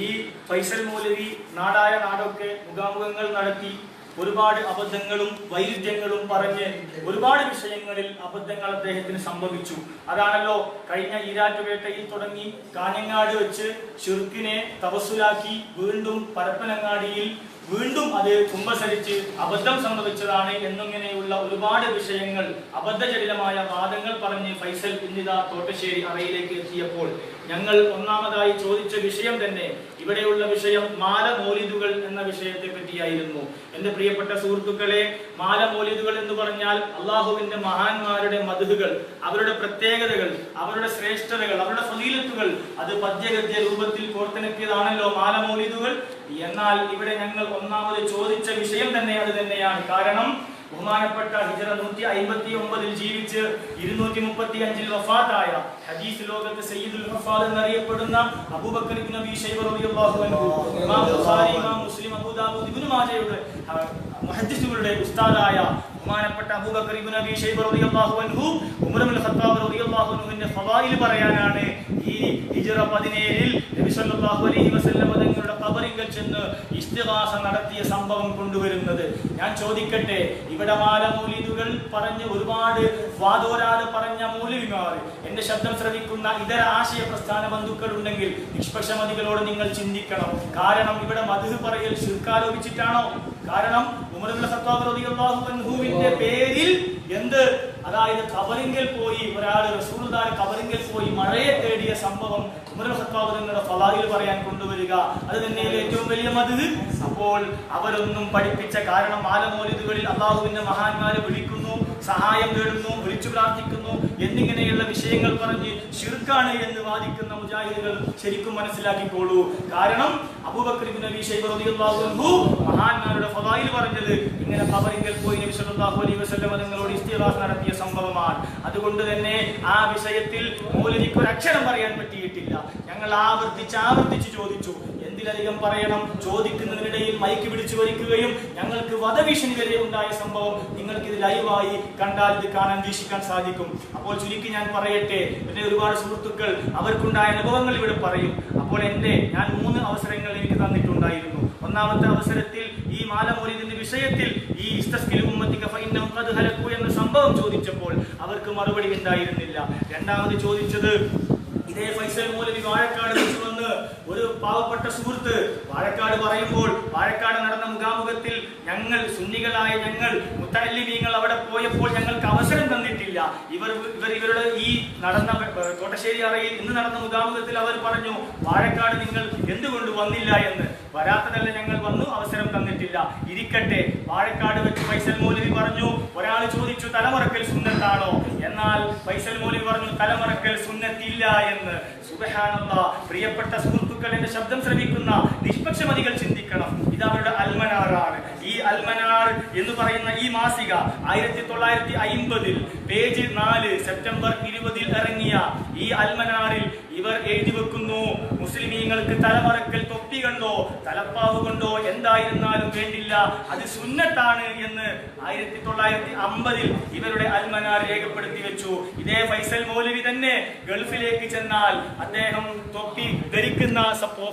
ഈ ഫൈസൽ മൗലവി നാടായ നാടൊക്കെ മുഖാമുഖങ്ങൾ നടത്തി ഒരുപാട് അബദ്ധങ്ങളും വൈരുദ്ധ്യങ്ങളും പറഞ്ഞ് ഒരുപാട് വിഷയങ്ങളിൽ അബദ്ധങ്ങൾ അദ്ദേഹത്തിന് സംഭവിച്ചു. അതാണല്ലോ കഴിഞ്ഞ ഈരാറ്റുപേട്ടയിൽ തുടങ്ങി കാഞ്ഞങ്ങാട് വെച്ച് ഷിർക്കിനെ തവസ്സുലാക്കി വീണ്ടും പരപ്പനങ്ങാടിയിൽ വീണ്ടും അത് കുമ്പസരിച്ച് അബദ്ധം സംഭവിച്ചതാണ് എന്നിങ്ങനെയുള്ള ഒരുപാട് വിഷയങ്ങൾ അബദ്ധജടിലമായ വാദങ്ങൾ പറഞ്ഞ് ഫൈസൽ ഇന്നിതാ തോട്ടശ്ശേരി അറയിലേക്ക് എത്തിയപ്പോൾ ഞങ്ങൾ ഒന്നാമതായി ചോദിച്ച വിഷയം തന്നെ ഇവിടെയുള്ള വിഷയം മാല മൗലിദുകൾ എന്ന വിഷയത്തെ പറ്റിയായിരുന്നു. എന്റെ പ്രിയപ്പെട്ട സുഹൃത്തുക്കളെ, മാല മൗലിദുകൾ എന്ന് പറഞ്ഞാൽ അള്ളാഹുവിന്റെ മഹാന്മാരുടെ മദ്ഹുകൾ, അവരുടെ പ്രത്യേകതകൾ, അവരുടെ ശ്രേഷ്ഠതകൾ, അവരുടെ ഫളീലത്തുകൾ അത് പദ്യഗദ്യ രൂപത്തിൽ കോർത്തിണക്കിയതാണല്ലോ മാല മൗലിദുകൾ. എന്നാൽ ഇവിടെ ഞങ്ങൾ ഒന്നാമത് ചോദിച്ച വിഷയം തന്നെ അത് തന്നെയാണ്. കാരണം ബഹുമാനപ്പെട്ട ഹിജ്റ 159 ജീവിച്ച് 235 വഫാത്തായ ഹദീസ് ലോകത്തെ സയ്യിദുൽ ഹുഫാദ് എന്നറിയപ്പെടുന്ന അബൂബക്കർ ഇബ്നു അബീ ശൈബ റളിയല്ലാഹു അൻഹു, ഇമാം ബുഖാരി, ഇമാം മുസ്ലിം, അബൂ ദാവൂദ്, ഇബ്നു മാജയുടെ മുഹദ്ദിസുകളുടെ ഉസ്താദായ ബഹുമാനപ്പെട്ട അബൂബക്കർ ഇബ്നു അബീ ശൈബ റളിയല്ലാഹു അൻഹു ഉമർ ഇബ്നുൽ ഖത്താബ് റളിയല്ലാഹു അൻഹുവിന്റെ ഫളായിൽ പറയാനാണ് ഈ ഹിജ്റ 17 നബി സല്ലല്ലാഹു അലൈഹി വസല്ലം തങ്ങളുടെ ഖബറിൽ ചെന്ന് ഇസ്തിഗാസ നടത്തിയ സംഭവം കൊണ്ടുവരുന്നത്. ഞാൻ ചോദിക്കട്ടെ, ഇവിടെ മാല മൗലിദുകൾ പറഞ്ഞ് ഒരുപാട് വാദോരാതെ പറഞ്ഞ മൗലവിമാർ, എന്റെ ശബ്ദം ശ്രവിക്കുന്ന ഇതര ആശയ പ്രസ്ഥാന ബന്ധുക്കൾ ഉണ്ടെങ്കിൽ നിഷ്പക്ഷമതികളോട് നിങ്ങൾ ചിന്തിക്കണം. കാരണം ഇവിടെ മദ്ഹ് പറയൽ ശിർക്കാരോപിച്ചിട്ടാണോ? കാരണം ഉമർ ഇബ്നു ഖത്താബ് റളിയല്ലാഹു അൻഹുവിന്റെ പേരിൽ എന്ത്, അതായത് ഖബറിങ്കൽ പോയി ഒരാൾ റസൂലുള്ളാഹിയുടെ ഖബറിങ്കൽ പോയി മഴയെ തേടിയ സംഭവം ഉമർ ഇബ്നു ഖത്താബ് തങ്ങളുടെ ഫളായിൽ പറയാൻ കൊണ്ടുവരിക, അത് തന്നെയല്ലേ ഏറ്റവും വലിയ മദ്ഹ്. അപ്പോൾ അവരൊന്നും പഠിപ്പിച്ച, കാരണം മാല മൗലിദുകളിൽ അള്ളാഹുവിന്റെ മഹാന്മാരെ വിളിക്കുന്നു, സഹായം തേടുന്നു, വിളിച്ചു പ്രാർത്ഥിക്കുന്നു എന്നിങ്ങനെയുള്ള വിഷയങ്ങൾ പറഞ്ഞ് ശിർക്കാണ് എന്ന് വാദിക്കുന്ന മുജാഹിദുകൾ ശരിക്കും മനസ്സിലാക്കിക്കോളൂ. കാരണം അബൂബക്കർ ഇബ്നു അബീ ശൈബ റളിയല്ലാഹു അൻഹു മഹാന്മാരുടെ ഫളായിൽ പറഞ്ഞത് ഇങ്ങനെ ഖബറിങ്കൽ പോയി നബി സല്ലല്ലാഹു അലൈഹി വസല്ലം തങ്ങളോട് ഇസ്തിഗാസ നടത്തിയ സംഭവമാണ്. അതുകൊണ്ട് തന്നെ ആ വിഷയത്തിൽ മൗലവിക്ക് ഒരു അക്ഷരം പറയാൻ പറ്റിയിട്ടില്ല. ഞങ്ങൾ ആവർത്തിച്ച് ചോദിച്ചു, ഒന്നിലധികം പറയണം. ചോദിക്കുന്നതിനിടയിൽ മൈക്ക് പിടിച്ചു വലിക്കുകയും ഞങ്ങൾക്ക് വധഭീഷണി വരെ ഉണ്ടായ സംഭവം നിങ്ങൾക്ക് ഇത് ലൈവായി കണ്ടാൽ ഇത് കാണാൻ വീക്ഷിക്കാൻ സാധിക്കും. അപ്പോൾ ചുരുക്കി ഞാൻ പറയട്ടെ, പിന്നെ ഒരുപാട് സുഹൃത്തുക്കൾ അവർക്കുണ്ടായ അനുഭവങ്ങൾ ഇവിടെ പറയും. അപ്പോൾ ഞാൻ 3 അവസരങ്ങൾ എനിക്ക് തന്നിട്ടുണ്ടായിരുന്നു. ഒന്നാമത്തെ അവസരത്തിൽ ഈ മാല മൗലിദിന്റെ വിഷയത്തിൽ ഈ ഇസ്തസ്കിൽ ഉമ്മത്തിക ഫഇന്നഹും ഖദ് ഹലകു എന്ന സംഭവം ചോദിച്ചപ്പോൾ അവർക്ക് മറുപടി ഉണ്ടായിരുന്നില്ല. രണ്ടാമത് ചോദിച്ചത് ഇതേ ഫൈസൽ മൗലവി വാഴക്കാട് വെച്ച് വന്ന് ഒരു പാവപ്പെട്ട സുഹൃത്ത് വാഴക്കാട് പറയുമ്പോൾ വാഴക്കാട് നടന്ന മുഖാമുഖത്തിൽ സുന്നികളായ ഞങ്ങൾ മുത്തഅല്ലിമീങ്ങൾ അവിടെ പോയപ്പോൾ ഞങ്ങൾക്ക് അവസരം തന്നിട്ടില്ല. ഇവരുടെ ഈ നടന്ന കോട്ടശ്ശേരി അറയിൽ ഇന്ന് നടന്ന മുഖാമുഖത്തിൽ അവർ പറഞ്ഞു, വാഴക്കാട് നിങ്ങൾ എന്തുകൊണ്ട് വന്നില്ല എന്ന്. വരാത്തതല്ല, ഞങ്ങൾ വന്നു, അവസരം തന്നിട്ടില്ല. ഇരിക്കട്ടെ, വാഴക്കാട് വെച്ച് ഫൈസൽ മൗലവി പറഞ്ഞു, ഒരാൾ ചോദിച്ചു തലമറക്കൽ സുന്നത്താണോ? എന്നാൽ ഫൈസൽ മൗലവി പറഞ്ഞു തലമറക്കൽ സുന്നത്തില്ല എന്ന്. സുബ്ഹാനല്ലാഹ്, പ്രിയപ്പെട്ട സുഹൃത്തുക്കൾ, എന്റെ ശബ്ദം ശ്രമിക്കുന്ന നിഷ്പക്ഷമതികൾ ചിന്തിക്കണം. ഇത് അവരുടെ അൽമനാറാണ്. ഈ അൽമനാർ എന്ന് പറയുന്ന ഈ മാസിക 1950 പേജ് 4 സെപ്റ്റംബർ 20 ഇറങ്ങിയ ഈ അൽമനാറിൽ ഇവർ എഴുതി വെക്കുന്നു, മുസ്ലിമീങ്ങൾക്ക് തലമറക്കൽ തൊപ്പി കണ്ടോ തലപ്പാവ് കൊണ്ടോ എന്തായിരുന്നാലും വേണ്ടില്ല, അത് സുന്നത്താണ് എന്ന് 1950 ഇവരുടെ അൽമനാർ രേഖപ്പെടുത്തി വെച്ചു. ഇതേ ഫൈസൽ മൗലവി തന്നെ ഗൾഫിലേക്ക് ചെന്നാൽ അദ്ദേഹം തൊപ്പി ധരിക്കുന്ന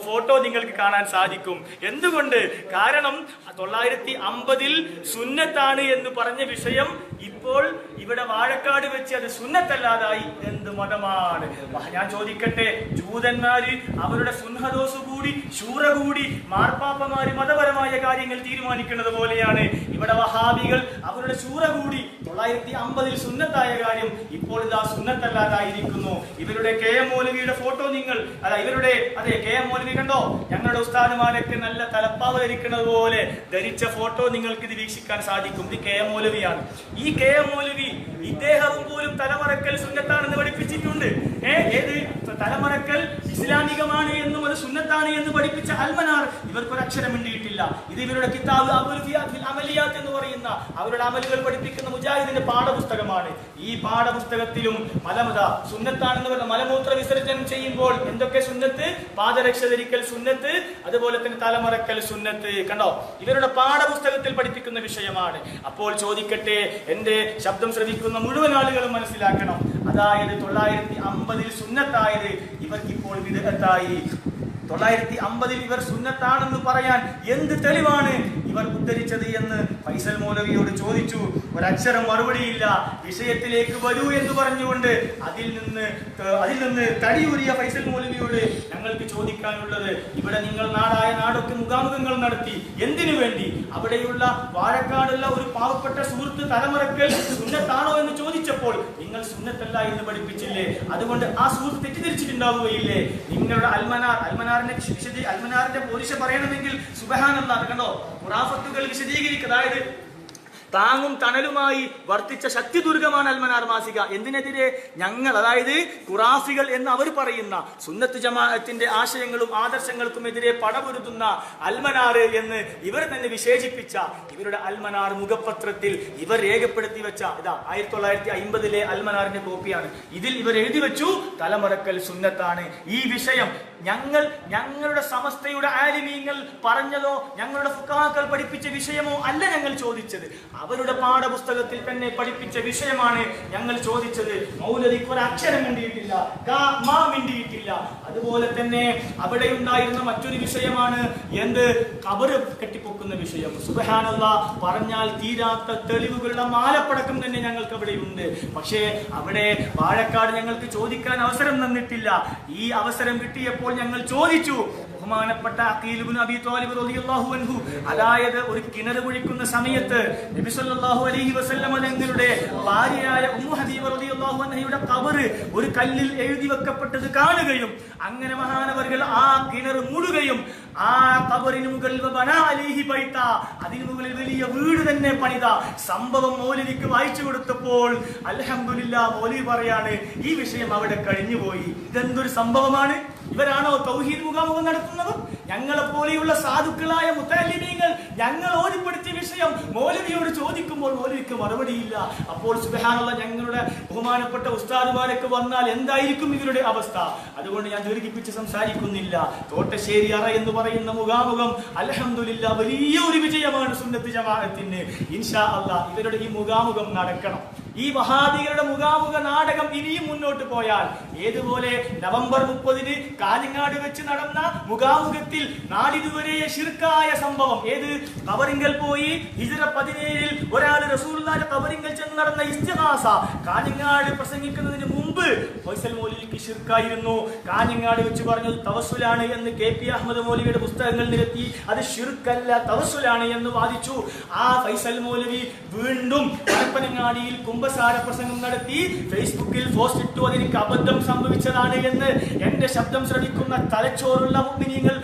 ഫോട്ടോ നിങ്ങൾക്ക് കാണാൻ സാധിക്കും. എന്തുകൊണ്ട്? കാരണം 1950 സുന്നത്താണ് എന്ന് പറഞ്ഞ വിഷയം ഇപ്പോൾ ഇവിടെ വാഴക്കാട് വെച്ച് അത് സുന്നത്തല്ലാതായി. എന്ത് മതമാണ്? ഞാൻ ചോദിക്കട്ടെ, ജൂതന്മാര് അവരുടെ സുന്നഹദോസ് കൂടി ശൂറ കൂടി മാർപ്പാപ്പമാര് മതപരമായ കാര്യങ്ങൾ തീരുമാനിക്കുന്നത് പോലെയാണ് ഇവിടെ വഹാബികൾ അവരുടെ ശൂറ കൂടി 1950 സുന്നത്തായ കാര്യം ഇപ്പോൾ ഇതാ സുന്നത്തല്ലാതായിരിക്കുന്നു. ഇവരുടെ KM മൗലവിയുടെ ഫോട്ടോ നിങ്ങൾ KM മൗലവി കണ്ടോ? ഞങ്ങളുടെ ഉസ്താദുമാരൊക്കെ നല്ല തലപ്പാവ് ധരിക്കുന്നത് പോലെ ധരിച്ച ഫോട്ടോ നിങ്ങൾക്ക് ഇത് വീക്ഷിക്കാൻ സാധിക്കും. ഇത് KM മൗലവിയാണ്. ഈ KM മൗലവി ഇദ്ദേഹവും പോലും തലമറക്കൽ സുന്നത്താണെന്ന് പഠിപ്പിച്ചിട്ടുണ്ട്. ഏത് തലമറക്കൽ ഇസ്ലാമികമാണ് എന്നും അത് സുന്നത്താണ് എന്ന് പഠിപ്പിച്ച അൽമനാർ ഇവർക്കൊരു അക്ഷരം മിണ്ടിയിട്ടില്ല. ഇത് ഇവരുടെ കിതാബ് അമലിയാത്ത് എന്ന് പറയുന്ന അവരുടെ അമലുകൾ പഠിപ്പിക്കുന്ന മുജാഹിദിന്റെ പാഠപുസ്തകമാണ്. ഈ പാഠപുസ്തകത്തിലും സുന്നത്താണെന്ന് പറഞ്ഞ മലമൂത്ര വിസർജനം ചെയ്യുമ്പോൾ എന്തൊക്കെ സുന്നത്ത്? പാദരക്ഷ ധരിക്കൽ സുന്നത്ത്, അതുപോലെ തന്നെ തലമറക്കൽ സുന്നത്ത്. കണ്ടോ, ഇവരുടെ പാഠപുസ്തകത്തിൽ പഠിപ്പിക്കുന്ന വിഷയമാണ്. അപ്പോൾ ചോദിക്കട്ടെ, എന്റെ ശബ്ദം ശ്രവിക്കുന്ന മുഴുവൻ ആളുകളും മനസ്സിലാക്കണം, അതായത് 1950 സുന്നത്തായത് ഇവർക്കിപ്പോൾ വിദഅത്തായി. 1950 ഇവർ സുന്നത്താണെന്ന് പറയാൻ എന്ത് തെളിവാണ് ഇവർ ഉദ്ധരിച്ചത് എന്ന് ഫൈസൽ മൗലവിയോട് ചോദിച്ചു. ഒരക്ഷരം മറുപടിയില്ല. വിഷയത്തിലേക്ക് വരൂ എന്ന് പറഞ്ഞുകൊണ്ട് അതിൽ നിന്ന് തടിയൂരിയ ഫൈസൽ മൗലവിയോട് ഞങ്ങൾക്ക് ചോദിക്കാനുള്ളത്, ഇവിടെ നിങ്ങൾ നാടൊക്കെ മുഖാമുഖങ്ങൾ നടത്തി, എന്തിനു വേണ്ടി? അവിടെയുള്ള വാഴക്കാടുള്ള ഒരു പാവപ്പെട്ട സുഹൃത്ത് തലമറക്കൽ സുന്നത്താണോ എന്ന് ചോദിച്ചപ്പോൾ നിങ്ങൾ സുന്നത്തല്ല എന്ന് പഠിപ്പിച്ചില്ലേ? അതുകൊണ്ട് ആ സുഹൃത്ത് തെറ്റിദ്ധരിച്ചിട്ടുണ്ടാവുകയില്ലേ? നിങ്ങളുടെ അൽമനാറിന്റെ പോലീശ പറയണമെങ്കിൽ സുബ്ഹാനല്ലാഹ്, കണ്ടോ, ഖുറാഫത്തുകൾ വിശദീകരിക്കുക. അതായത് താങ്ങും തണലുമായി വർത്തിച്ച ശക്തിദുർഗമാണ് അൽമനാർ മാസിക. എന്തിനെതിരെ? ഞങ്ങൾ, അതായത് ഖുറാഫികൾ എന്ന് അവർ പറയുന്ന സുന്നത്ത് ജമാഅത്തിന്റെ ആശയങ്ങളും ആദർശങ്ങൾക്കും എതിരെ പടപൊരുതുന്ന അൽമനാർ എന്ന് ഇവർ തന്നെ വിശേഷിപ്പിച്ച ഇവരുടെ അൽമനാർ മുഖപത്രത്തിൽ ഇവർ രേഖപ്പെടുത്തി വെച്ച 1950 അൽമനാറിന്റെ കോപ്പിയാണ്. ഇതിൽ ഇവർ എഴുതി വെച്ചു തലമറക്കൽ സുന്നത്താണ്. ഈ വിഷയം ഞങ്ങളുടെ സമസ്തയുടെ ആലിമീങ്ങൾ പറഞ്ഞതോ ഞങ്ങളുടെ ഫുഖഹാക്കൾ പഠിപ്പിച്ച വിഷയമോ അല്ല ഞങ്ങൾ ചോദിച്ചത്. അവരുടെ പാഠപുസ്തകത്തിൽ തന്നെ പഠിപ്പിച്ച വിഷയമാണ് ഞങ്ങൾ ചോദിച്ചത്. മൗലവിക്ക് ഒരു അക്ഷരം മിണ്ടിയിട്ടില്ല, മിണ്ടിയിട്ടില്ല. അതുപോലെ തന്നെ അവിടെ ഉണ്ടായിരുന്ന മറ്റൊരു വിഷയമാണ് ഖബറ് കെട്ടിപ്പൊക്കുന്ന വിഷയം. സുബ്ഹാനല്ലാഹ്, പറഞ്ഞാൽ തീരാത്ത തെളിവുകളുടെ മാലപ്പടക്കം തന്നെ ഞങ്ങൾക്ക് അവിടെ ഉണ്ട്. പക്ഷേ അവിടെ വാഴക്കാട് ഞങ്ങൾക്ക് ചോദിക്കാൻ അവസരം തന്നിട്ടില്ല. ഈ അവസരം കിട്ടിയപ്പോൾ ഞങ്ങൾ ചോദിച്ചു. ബഹുമാനപ്പെട്ട അഖീൽ ഇബ്നു അബീ ത്വാലിബ് റളിയല്ലാഹു അൻഹു, അതായത് ഒരു കിണർ കുഴിക്കുന്ന സമയത്ത് നബി സല്ലല്ലാഹു അലൈഹി വസല്ലം തങ്ങളുടെ ഭാര്യയായ ഉമ്മു ഹബീബ റളിയല്ലാഹു അൻഹയുടെ ഖബർ ഒരു കല്ലിൽ എഴുതി വെക്കപ്പെട്ടത് കാണുകയും അങ്ങനെ മഹാനവർകൾ ആ കിണർ മൂടുകയും ആ ഖബറിന് മുകളിൽ ബനാ അലൈഹി ബൈത, അതിനു മുകളിൽ വലിയ വീട് തന്നെ പണിത സംഭവം മൗലവിക്ക് വായിച്ചു കൊടുത്തപ്പോൾ അൽഹംദുലില്ലാഹ് മൗലവി പറയാണ്, ഈ വിഷയം അവിടെ കഴിഞ്ഞുപോയി. ഇതെന്തൊരു സംഭവമാണ്? ഇവരാണോ തൗഹീദ് മുഖാമുഖം നടത്തുന്നവർ? ഞങ്ങളെപ്പോലെയുള്ള സാധുക്കളായ മുത്തഅല്ലിമീങ്ങൾ ഞങ്ങൾ ഓതിപ്പെടുത്തിയ വിഷയം മൗലവിയോട് ചോദിക്കുമ്പോൾ മൗലവിക്ക് മറുപടിയില്ല. അപ്പോൾ സുബ്ഹാനല്ലാഹ്, ഞങ്ങളുടെ ബഹുമാനപ്പെട്ട ഉസ്താദുമാരൊക്കെ വന്നാൽ എന്തായിരിക്കും ഇവരുടെ അവസ്ഥ? അതുകൊണ്ട് ഞാൻ ദീർഘിപ്പിച്ച് സംസാരിക്കുന്നില്ല. തോട്ടശ്ശേരി അറ എന്ന് പറയുന്ന മുഖാമുഖം അൽഹംദുലില്ലാഹ് വലിയ ഒരു വിജയമാണ് സുന്നത്ത് ജമാഅത്തിന്. ഇൻഷാ അല്ലാഹ് ഇവരുടെ ഈ മുഖാമുഖം നടക്കണം. ഈ വഹാബികളുടെ മുഖാമുഖ നാടകം ഇനിയും മുന്നോട്ട് പോയാൽ ഏതുപോലെ നവംബർ 30 കാഞ്ഞങ്ങാട് വെച്ച് നടന്ന മുഖാമുഖത്തിൽ നാളിതുവരെ ശിർക്കായ സംഭവം, ഏത് ഖബറിങ്കൽ പോയി ഹിജ്റ 17 ഒരാൾ റസൂലുള്ളാഹിന്റെ ഖബറിങ്കൽ ചെന്ന് നടന്ന ഇസ്തിഗാസ കാഞ്ഞങ്ങാട് പ്രസംഗിക്കുന്നതിന് മുമ്പ് ഫൈസൽ മൗലവിക്ക് ശിർക്കായിരുന്നു. കാഞ്ഞങ്ങാട് വെച്ച് പറഞ്ഞത് തവസ്സുലാണ് എന്ന് KP അഹമ്മദ് മൗലവിയുടെ പുസ്തകങ്ങൾ നിരത്തി അത് ശിർക്കല്ല തവസ്സുലാണ് എന്ന് വാദിച്ചു. ആ ഫൈസൽ മൗലവി വീണ്ടും പരപ്പനങ്ങാടിയിൽ കുംഭസാര പ്രസംഗം നടത്തി ഫേസ്ബുക്കിൽ പോസ്റ്റ് ഇട്ടു. അതെനിക്ക് അബദ്ധം സംഭവിച്ചതാണ് എന്ന് എന്റെ ശബ്ദം ശ്രവിക്കുന്ന തലച്ചോറുള്ള മുഅ്മിനീങ്ങൾ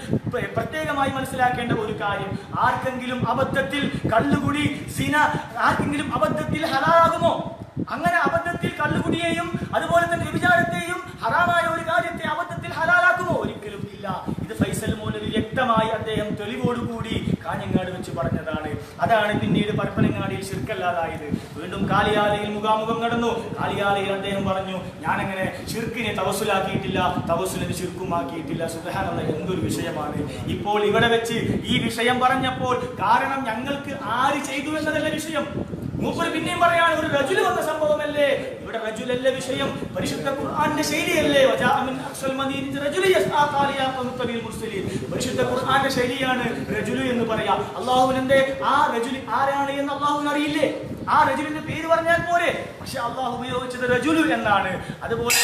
പ്രത്യേകമായി മനസ്സിലാക്കേണ്ട ഒരു കാര്യം, ആർക്കെങ്കിലും അബദ്ധത്തിൽ കള്ളുകുടി സിന ആർക്കെങ്കിലും അബദ്ധത്തിൽ ഹലാലാകുമോ? അങ്ങനെ അബദ്ധത്തിൽ കള്ളുകുടിയെയും അതുപോലെ തന്നെ വ്യഭിചാരത്തെയും ഹറാമായ ഒരു കാര്യത്തെ അബദ്ധത്തിൽ ഹലാലാക്കുമോ? ഒരിക്കലും ഇല്ല. ഇത് ഫൈസൽ മൗലവി വ്യക്തമായി അദ്ദേഹം തെളിവോടുകൂടി കാഞ്ഞങ്ങാട് വെച്ച് പറഞ്ഞതാണ്. അതാണ് പിന്നീട് പരപ്പനങ്ങാടിയിൽ ശിർക്കല്ലാതായത്. വീണ്ടും കാളിയാലയിൽ മുഖാമുഖം നടന്നു. കാളിയാലയിൽ അദ്ദേഹം പറഞ്ഞു, ഞാനങ്ങനെ ശിർക്കിനെ തവസ്സുലാക്കിയിട്ടില്ല, തവസ്സുലിനെ ശിർക്കുമാക്കിയിട്ടില്ല. സുബ്ഹാനല്ലാഹ്, എന്തൊരു വിഷയമാണ്! ഇപ്പോൾ ഇവിടെ വെച്ച് ഈ വിഷയം പറഞ്ഞപ്പോൾ കാരണം ഞങ്ങൾക്ക് ആര് ചെയ്തു എന്നതല്ല വിഷയം. മൂപ്പര് പിന്നെയും പറയാണ്, ഒരു റജുല് വന്ന സംഭവമല്ലേ, ഇവിടെ റജുലല്ല വിഷയം, പരിശുദ്ധ ഖുർആന്റെ ശൈലിയല്ലേ. പരിശുദ്ധ ഖുർആന്റെ ശൈലിയാണ് റജുലു എന്ന് പറയാ. അള്ളാഹുവിന്റെ ആ റജുലി ആരാണ് എന്ന് അള്ളാഹുവിന് അറിയില്ലേ? ആ റജുലിന്റെ പേര് പറഞ്ഞാൽ പോരെ. പക്ഷെ അള്ളാഹു ഉപയോഗിച്ചത് റജുലു എന്നാണ്. അതുപോലെ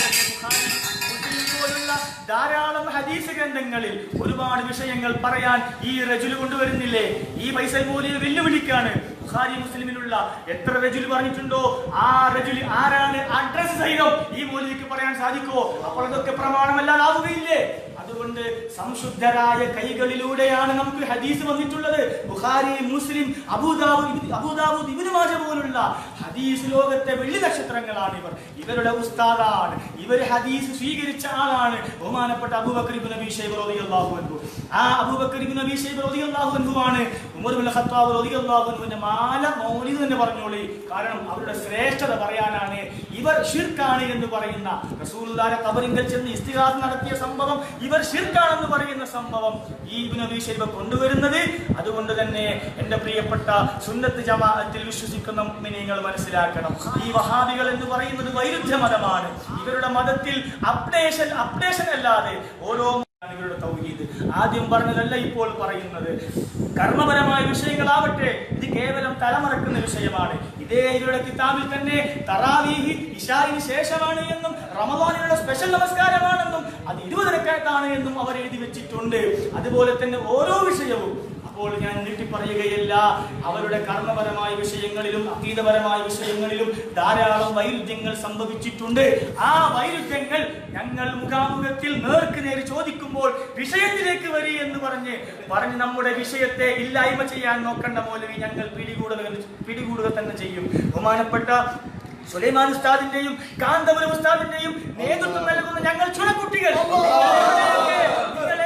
ധാരാളം ഹദീസ് ഗ്രന്ഥങ്ങളിൽ ഒരുപാട് വിഷയങ്ങൾ പറയാൻ ഈ റജുല് കൊണ്ടുവരുന്നില്ലേ? ഈ ഫൈസൽ മൗലവിയെ വെല്ലുവിളിക്കാണ്. ബുഖാരി മുസ്ലിമിലുള്ള എത്ര റജുല് പറഞ്ഞിട്ടുണ്ടോ ആ റജുല് ആരാണ് അഡ്രസ് സഹിതം ഈ മൗലവിക്ക് പറയാൻ സാധിക്കുമോ? അപ്പോൾ അതൊക്കെ പ്രമാണമല്ലാതാവുകയില്ലേ? അതുകൊണ്ട് സംശുദ്ധരായ കൈകളിലൂടെയാണ് നമുക്ക് ഹദീസ് വന്നിട്ടുള്ളത്. ബുഖാരി, മുസ്ലിം, അബൂദാവൂദ്, ഇബ്നു മാജ പോലുള്ള ഹദീസ് ലോകത്തെ വെള്ളി നക്ഷത്രങ്ങളാണ് ഇവർ. ഇവരുടെ ഉസ്താദാണ് ഇവർ. ഹദീസ് സ്വീകരിച്ച ആളാണ് ബഹുമാനപ്പെട്ട അബൂബക്കർ ഇബ്നു അബീ ശൈബ റളിയല്ലാഹു അൻഹു. ആ അബൂബക്കർ ഇബ്നു അബീ ശൈബ റളിയല്ലാഹു അൻഹുവാണ് ഉമർ ഇബ്നു ഖത്താബ് റളിയല്ലാഹു അൻഹുവിന്റെ മാല മൗലിദ് എന്ന് പറഞ്ഞോളി. കാരണം അവരുടെ ശ്രേഷ്ഠത പറയാനാണ്. ഇവർ ഷിർക്കാണ് എന്ന് പറയുന്ന റസൂലുള്ളാഹിന്റെ ഖബറിങ്കൽ ചെന്ന് ഇസ്തിഗാസ നടത്തിയ സംഭവം, ഇവർ ഷിർക്കാണെന്ന് പറയുന്ന സംഭവം ഈ ഇബ്നു അബീ ശൈബ കൊണ്ടുവരുന്നത്. അതുകൊണ്ട് തന്നെ എന്റെ പ്രിയപ്പെട്ട സുന്നത്ത് ജമാഅത്തിൽ വിശ്വസിക്കുന്ന മുഅ്മിനീങ്ങൾ മനസ്സിലാക്കണം, ഈ വഹാബികൾ എന്ന് പറയുന്നത് വൈരുദ്ധ്യ മതമാണ്. ഇവരുടെ മതത്തിൽ അപ്ഡേഷൻ അല്ലാതെ ഓരോ ഇവരുടെ തൗഹീദ് ആദ്യം പറഞ്ഞതല്ല ഇപ്പോൾ പറയുന്നത്. കർമ്മപരമായ വിഷയങ്ങളാവട്ടെ ഇത് കേവലം തലമറക്കുന്ന വിഷയമാണ്. ഇതേ ഇവരുടെ കിതാബിൽ തന്നെ തറാവീഹ് ഇശാഇന് ശേഷമാണ് എന്നും റമദാനിലുള്ള സ്പെഷ്യൽ നമസ്കാരമാണെന്നും അത് 20 റക്അത്താണ് എന്നും അവർ എഴുതി വെച്ചിട്ടുണ്ട്. അതുപോലെ തന്നെ ഓരോ വിഷയവും. അപ്പോൾ ഞാൻ നീട്ടി പറയുകയല്ല, അവരുടെ കർമ്മപരമായ വിഷയങ്ങളിലും അഖീദപരമായ വിഷയങ്ങളിലും ധാരാളം വൈരുദ്ധ്യങ്ങൾ സംഭവിച്ചിട്ടുണ്ട്. ആ വൈരുദ്ധ്യങ്ങൾ ഞങ്ങൾ മുഖാമുഖത്തിൽ നേർക്ക് നേര് ചോദിക്കുമ്പോൾ വിഷയത്തിലേക്ക് വരി എന്ന് പറഞ്ഞ് നമ്മുടെ വിഷയത്തെ ഇല്ലായ്മ ചെയ്യാൻ നോക്കേണ്ട മൗലവി ഞങ്ങൾ പിടികൂടുക തന്നെ ചെയ്യും. ബഹുമാനപ്പെട്ട സുലൈമാൻ ഉസ്താദിന്റെയും കാന്തപുരം ഉസ്താദിന്റെയും നേതൃത്വം നൽകുന്ന ഞങ്ങൾ ചുണക്കുട്ടികൾ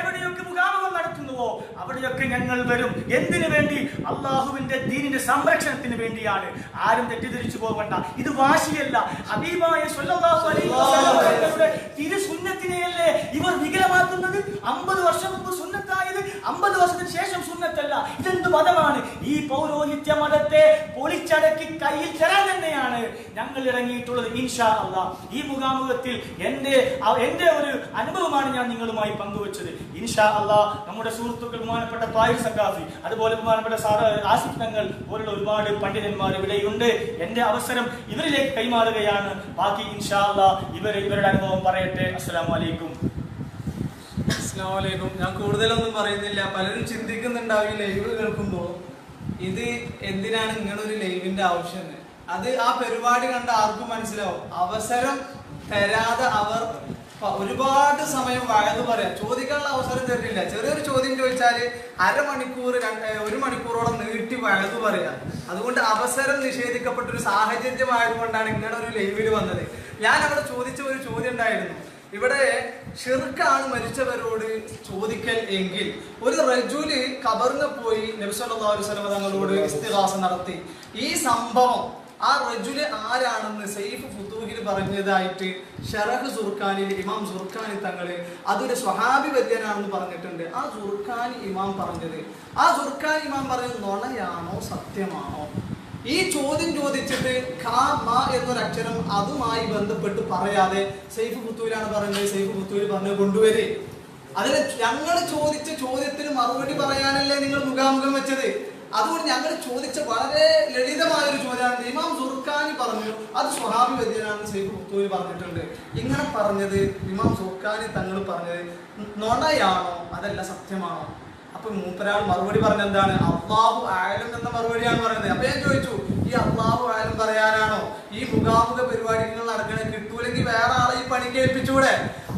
എവിടെയൊക്കെ മുഖാമുഖം നടത്തുന്നുവോ അവിടെയൊക്കെ ഞങ്ങൾ വരും. എന്തിനു വേണ്ടി? അള്ളാഹുവിന്റെ ദീനിന്റെ സംരക്ഷണത്തിന് വേണ്ടിയാണ്. ആരും തെറ്റിദ്ധരിച്ചു പോകണ്ട. ഇത് വാശിയല്ല. ഹബീബായ സ്വല്ലല്ലാഹു അലൈഹി വസല്ലമയുടെ തിരുസുന്നത്തിനെയല്ലേ ഇവർ വികലമാക്കുന്നത്? 50 വർഷം മുമ്പ് സുന്നത്തായത് 50 വർഷത്തിന് ശേഷം സുന്നത്തല്ല. ഇതെന്ത് മതമാണ്? ഈ പൗരോഹിത്യ മതത്തെ പൊളിച്ചടക്കി കയ്യിൽ തരാൻ തന്നെയാണ് ഞങ്ങൾ ഇറങ്ങിയിട്ടുള്ളത്. ഇൻഷാ അല്ലാഹ് ഈ മുഖാമുഖത്തിൽ എന്റെ ഒരു അനുഭവമാണ് ഞാൻ നിങ്ങളുമായി പങ്കുവച്ചത്. ഇൻഷാ അല്ലാഹ് നമ്മുടെ സുഹൃത്തുക്കൾ ബഹുമാനപ്പെട്ട താഹിർ സഖാഫി, അതുപോലെ ബഹുമാനപ്പെട്ട ആസിഫ് തങ്ങൾ പോലുള്ള ഒരുപാട് പണ്ഡിതന്മാർ ഇവിടെയുണ്ട്. എന്റെ അവസരം ഇവരിലേക്ക് കൈമാറുകയാണ്. ബാക്കി ഇൻഷാ അല്ലാഹ് ഇവരുടെ അനുഭവം പറയട്ടെ. അസ്സലാമു അലൈക്കും. അസ്സലാമു അലൈക്കും. ഞാൻ കൂടുതലൊന്നും പറയുന്നില്ല. പലരും ചിന്തിക്കുന്നുണ്ടാവും ഈ ലൈവ് കേൾക്കുമ്പോൾ ഇത് എന്തിനാണ് ഇങ്ങനൊരു ലൈവിന്റെ ആവശ്യം. അത് ആ പരിപാടി കണ്ട ആർക്കും മനസ്സിലാവും. അവസരം തരാതെ അവർ ഒരുപാട് സമയം വഴന്ന് പറയാം. ചോദിക്കാനുള്ള അവസരം തരുന്നില്ല. ചെറിയൊരു ചോദ്യം ചോദിച്ചാല് അരമണിക്കൂർ 1 മണിക്കൂറോളം നീട്ടി വഴന്ന് പറയാം. അതുകൊണ്ട് അവസരം നിഷേധിക്കപ്പെട്ട ഒരു സാഹചര്യമായതുകൊണ്ടാണ് ഇങ്ങനെ ഒരു ലൈവിൽ വന്നത്. ഞാൻ അവിടെ ചോദിച്ച ഒരു ചോദ്യം ഉണ്ടായിരുന്നു, ഇവിടെ ഷിർക്കാണ് മരിച്ചവരോട് ചോദിക്കൽ എങ്കിൽ ഒരു റജുല് ഖബറിന് പോയി നബി സല്ലല്ലാഹു അലൈഹി വസല്ലം തങ്ങളോട് ഇസ്തിഗാസ നടത്തി. ഈ സംഭവം ആ റജുല് ആരാണെന്ന് സൈഫ് ഫുതൂഹിൽ പറഞ്ഞതായിട്ട് ഷറഹ് സുർഖാനിൽ ഇമാം സുർഖാനി തങ്ങള് അതൊരു സ്വഹാബി വര്യനാണെന്ന് പറഞ്ഞിട്ടുണ്ട്. ആ സുർഖാനി ഇമാം പറഞ്ഞത് നുണയാണോ സത്യമാണോ? ഈ ചോദ്യം ചോദിച്ചിട്ട് ഖാ മാ എന്നൊരു അക്ഷരം അതുമായി ബന്ധപ്പെട്ട് പറയാതെ സൈഫ് ഫുത്തൂലാണ് പറഞ്ഞത്. സൈഫ് ഫുത്തൂര് പറഞ്ഞത് കൊണ്ടുവരെ അതിന് ഞങ്ങൾ ചോദിച്ച ചോദ്യത്തിന് മറുപടി പറയാനല്ലേ നിങ്ങൾ മുഖാമുഖം വെച്ചത്. അതുകൊണ്ട് ഞങ്ങൾ ചോദിച്ച വളരെ ലളിതമായ ഒരു ചോദ്യമാണ്. ഇമാം സുർഖാനി പറഞ്ഞു അത് സ്വഹാബി വര്യനാണെന്ന് സൈഫ് ഫുത്തൂര് പറഞ്ഞിട്ടുണ്ട്. ഇങ്ങനെ പറഞ്ഞത് ഇമാം സുർഖാനി തങ്ങൾ പറഞ്ഞത് നുണയാണോ അതല്ല സത്യമാണോ? അപ്പൊ മൂപ്പരാൾ മറുപടി പറഞ്ഞ എന്താണ്? അല്ലാഹു ആലം എന്ന മറുപടിയാണ് പറയുന്നത്. അപ്പൊ ഞാൻ ചോദിച്ചു, ഈ അല്ലാഹു ആലം പറയാനാണോ ഈ മുഖാമുഖ പരിപാടികൾ നടക്കണേ? കിട്ടൂലെങ്കിൽ വേറെ ആളെ ഈ പണിക്ക് ഏൽപ്പിച്ചൂടെ?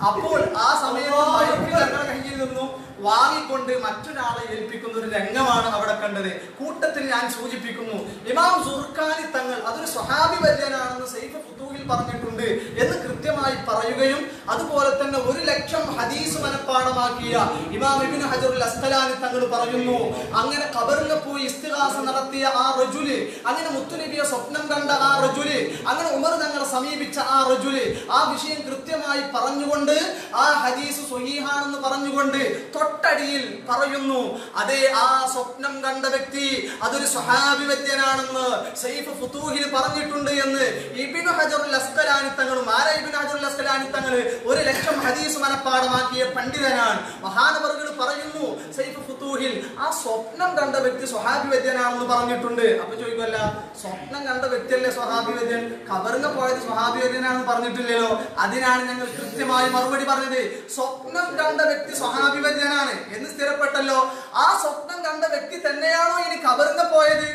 അപ്പോൾ ആ സമയത്ത് ഞങ്ങളുടെ കയ്യിൽ നിന്നും വാങ്ങിക്കൊണ്ട് മറ്റൊരാളെ ഏൽപ്പിക്കുന്ന ഒരു രംഗമാണ് അവിടെ കണ്ടത്. കൂട്ടത്തിൽ ഞാൻ സൂചിപ്പിക്കുന്നു, ഇമാം സുർഖാനി തങ്ങൾ അതൊരു സ്വഹാബി വര്യനാണെന്ന് സൈഫ് ഫുതൂഹിൽ പറഞ്ഞിട്ടുണ്ട് എന്ന് കൃത്യമായി പറയുകയും അതുപോലെ തന്നെ 1,00,000 ഹദീസ് മനഃപ്പാഠമാക്കിയ ഇമാം ഇബ്നു ഹജറുൽ അസ്ഖലാനി തങ്ങൾ പറയുന്നു, അങ്ങനെ ഖബറിൽ പോയി ഇസ്തിഗാസ നടത്തിയ ആ റജുല്, അങ്ങനെ മുത്തുനബിയെ സ്വപ്നം കണ്ട ആ റജുല്, അങ്ങനെ ഉമർ തങ്ങളെ സമീപിച്ച ആ റജുല് ആ വിഷയം കൃത്യമായി പറഞ്ഞുകൊണ്ട് ആ ഹദീസ് സ്വഹീഹാണെന്ന് പറഞ്ഞുകൊണ്ട് തൊട്ടടിയിൽ പറയുന്നു, അതേ ആ സ്വപ്നം കണ്ട വ്യക്തി അതൊരു സ്വഹാബി വര്യനാണെന്ന് സൈഫ് ഫുതൂഹിൽ പറഞ്ഞിട്ടുണ്ട് എന്ന് ഇബ്നു ഹജറുൽ അസ്ഖലാനി തങ്ങളും ഇബ്നു ഹജറുൽ അസ്ഖലാനി തങ്ങൾ 1,00,000 ഹദീസ് മനഃപ്പാഠമാക്കിയ പണ്ഡിതനാണ്. മഹാനവറുകൾ പറയുന്നു സൈഫ് ഫുതൂഹിൽ ആ സ്വപ്നം കണ്ട വ്യക്തി സ്വഹാബി വര്യനാണെന്ന് പറഞ്ഞിട്ടുണ്ട്. അപ്പൊ ചോദിക്കുമല്ല, സ്വപ്നം കണ്ട വ്യക്തിയല്ലേ സ്വഹാബി വര്യൻ? ഖബറിന് പോയത് സ്വഹാബി വര്യനാണെന്ന് പറഞ്ഞിട്ടില്ലല്ലോ. അതിനാണ് ഞങ്ങൾ കൃത്യമായി മറുപടി പറഞ്ഞത്. സ്വപ്നം കണ്ട വ്യക്തി സ്വഹാബി വര്യനാണ് എന്ന് സ്ഥിരപ്പെട്ടല്ലോ. ആ സ്വപ്നം കണ്ട വ്യക്തി തന്നെയാണോ ഇനി ഖബറിന് പോയത്?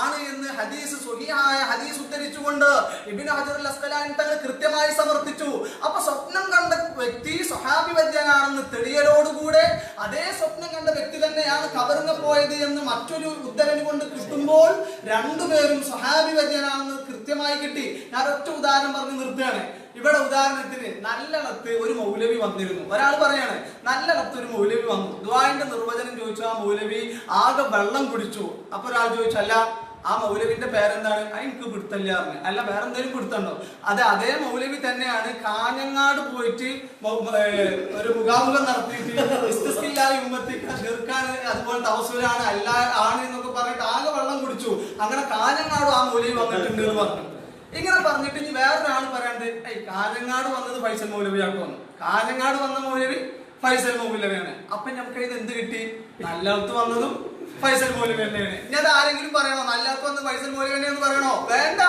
ആണ് എന്ന് ഹദീസ് സ്വഹീഹായ ഹദീസ് ഉദ്ധരിച്ചുകൊണ്ട് ഇബ്നു ഹജറുൽ അസ്ഖലാനി തങ്ങൾ കൃത്യമായി സമർത്ഥിച്ചു. അപ്പൊ സ്വപ്നം കണ്ട വ്യക്തി സ്വഹാബി വര്യനാണെന്ന് തെളിയലോടുകൂടെ അതേ സ്വപ്നം കണ്ട വ്യക്തി തന്നെയാണ് ഖബറിന് പോയത് എന്ന് മറ്റൊരു ഉദ്ധരണി കൊണ്ട് കിട്ടുമ്പോൾ രണ്ടുപേരും സ്വഹാബി വര്യനാണെന്ന് കൃത്യമായി കിട്ടി. ഞാൻ ഒറ്റ ഉദാഹരണം പറഞ്ഞ് നിർത്തുകയാണ്. ഇവിടെ ഉദാഹരണത്തിന് നല്ലടത്ത് ഒരു മൗലവി വന്നിരുന്നു. ഒരാൾ പറയാണ് നല്ലടത്ത് ഒരു മൗലവി വന്നു, ദുആന്റെ നിർവചനം ചോദിച്ചു. ആ മൗലവി ആകെ വെള്ളം കുടിച്ചു. അപ്പൊ ഒരാൾ ചോദിച്ചു, അല്ല ആ മൗലവിന്റെ പേരെന്താണ്? എനിക്ക് പിടുത്തല്ല. അല്ല വേറെ എന്തെങ്കിലും പിടുത്തുണ്ടോ? അതേ മൗലവി തന്നെയാണ് കാഞ്ഞങ്ങാട് പോയിട്ട് ഒരു മുഖാമുഖം നടത്തിയിട്ട് അതുപോലെ തവസൂലാണ് അല്ല ആണ് എന്നൊക്കെ പറഞ്ഞിട്ട് ആകെ വെള്ളം കുടിച്ചു. അങ്ങനെ കാഞ്ഞങ്ങാടും ആ മൗലവി വന്നിട്ടുണ്ട് എന്ന് പറഞ്ഞു. ഇങ്ങനെ പറഞ്ഞിട്ട് ഇനി വേറൊരാൾ പറയാണ്ട് കാഞ്ഞങ്ങാട് വന്നത് ഫൈസൽ മൗലവിയായിട്ട് വന്നു, കാഞ്ഞങ്ങാട് വന്ന മൗലവി ഫൈസൽ മൗലവിയാണ്. അപ്പൊ നമുക്ക് ഇത് എന്ത് കിട്ടി? നല്ലടത്ത് വന്നതും ഫൈസൽ മൗലവി തന്നെയാണ്. ഇനി അത് ആരെങ്കിലും പറയണോ നല്ലടത്ത് വന്ന് ഫൈസൽ മൗലവി എന്ന് പറയണോ? വേണ്ട.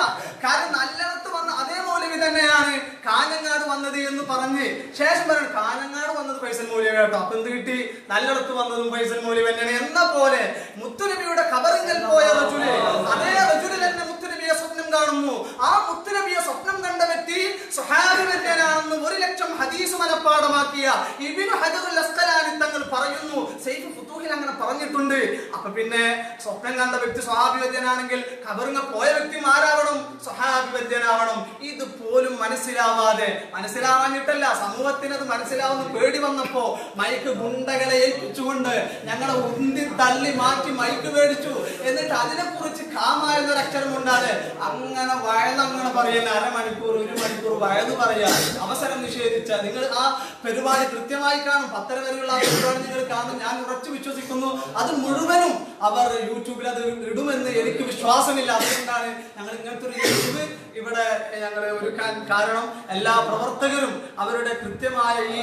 കാരണം നല്ലടത്ത് വന്ന അതേ മൗലവി തന്നെയാണ് കാഞ്ഞങ്ങാട് വന്നത് എന്ന് പറഞ്ഞ് ശേഷം പറയണം കാഞ്ഞങ്ങാട് വന്നത് ഫൈസൽ മൗലവി കേട്ടോ. അപ്പൊ എന്ത് കിട്ടി? നല്ലടത്ത് വന്നതും ഫൈസൽ മൗലവി തന്നെയാണ് എന്ന പോലെ മുത്തുനബിയുടെ ഖബറിൽ പോയ റജുല് അതേ റജുലിൽ തന്നെ മുത്തുനബിയെ സ്വപ്നം കാണുന്നു. ആ മുത്തുനബിയെ സ്വപ്നം കണ്ട വ്യക്തി സ്വഹാബി വര്യനാണെന്ന് 1,00,000 ഹദീസ് മനഃപ്പാഠമാക്കിയ ഇബ്നു ഹജറുൽ അസ്ഖലാനി തങ്ങൾ പറയുന്നു. സൈഫ് ഫുതൂഹിൽ അങ്ങനെ പറഞ്ഞിട്ടുണ്ട്. അപ്പൊ പിന്നെ സ്വപ്നം കണ്ട വ്യക്തി സ്വഹാബി വര്യനാണെങ്കിൽ ഖബറിൽ പോയ വ്യക്തി ആരാവണം? സ്വഹാബി വര്യനാവണം. ഇത് പോലും മനസ്സിലാവാഞ്ഞിട്ടല്ല, സമൂഹത്തിന് അത് മനസ്സിലാവുന്ന പേടി വന്നപ്പോ മൈക്ക് ഗുണ്ടകളെ ഏൽപ്പിച്ചുകൊണ്ട് ഞങ്ങളെ ഉന്തി തള്ളി മാറ്റി മൈക്ക് മേടിച്ചു. എന്നിട്ട് അതിനെക്കുറിച്ച് കാമായെന്നൊരു അക്ഷരം ഉണ്ടാതെ അങ്ങനെ വയലങ്ങനെ പറയുന്ന 1/2 മണിക്കൂർ 1 മണിക്കൂർ വയല് പറയാ അവസരം നിഷേധിച്ച നിങ്ങൾ ആ പരിപാടി കൃത്യമായി കാണും. 10 വരെയുള്ള ആ പരിപാടി നിങ്ങൾ കാണും. ഞാൻ ഉറച്ചു വിശ്വസിക്കുന്നു അത് മുഴുവനും അവർ യൂട്യൂബിൽ അത് ഇടുമെന്ന് എനിക്ക് വിശ്വാസമില്ല. അതുകൊണ്ടാണ് ഞങ്ങൾ ഇങ്ങനത്തെ ഒരു യൂട്യൂബ് ഇവിടെ ഞങ്ങൾ ഒരുക്കാൻ കാരണം. എല്ലാ പ്രവർത്തകരും അവരുടെ കൃത്യമായ ഈ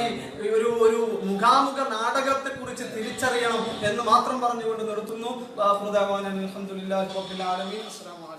ഒരു മുഖാമുഖ നാടകത്തെ കുറിച്ച് തിരിച്ചറിയണം എന്ന് മാത്രം പറഞ്ഞുകൊണ്ട് നിർത്തുന്നു. അൽഹംദുലില്ലാഹി റബ്ബിൽ ആലമീൻ. അസ്സലാമു അലൈക്കും.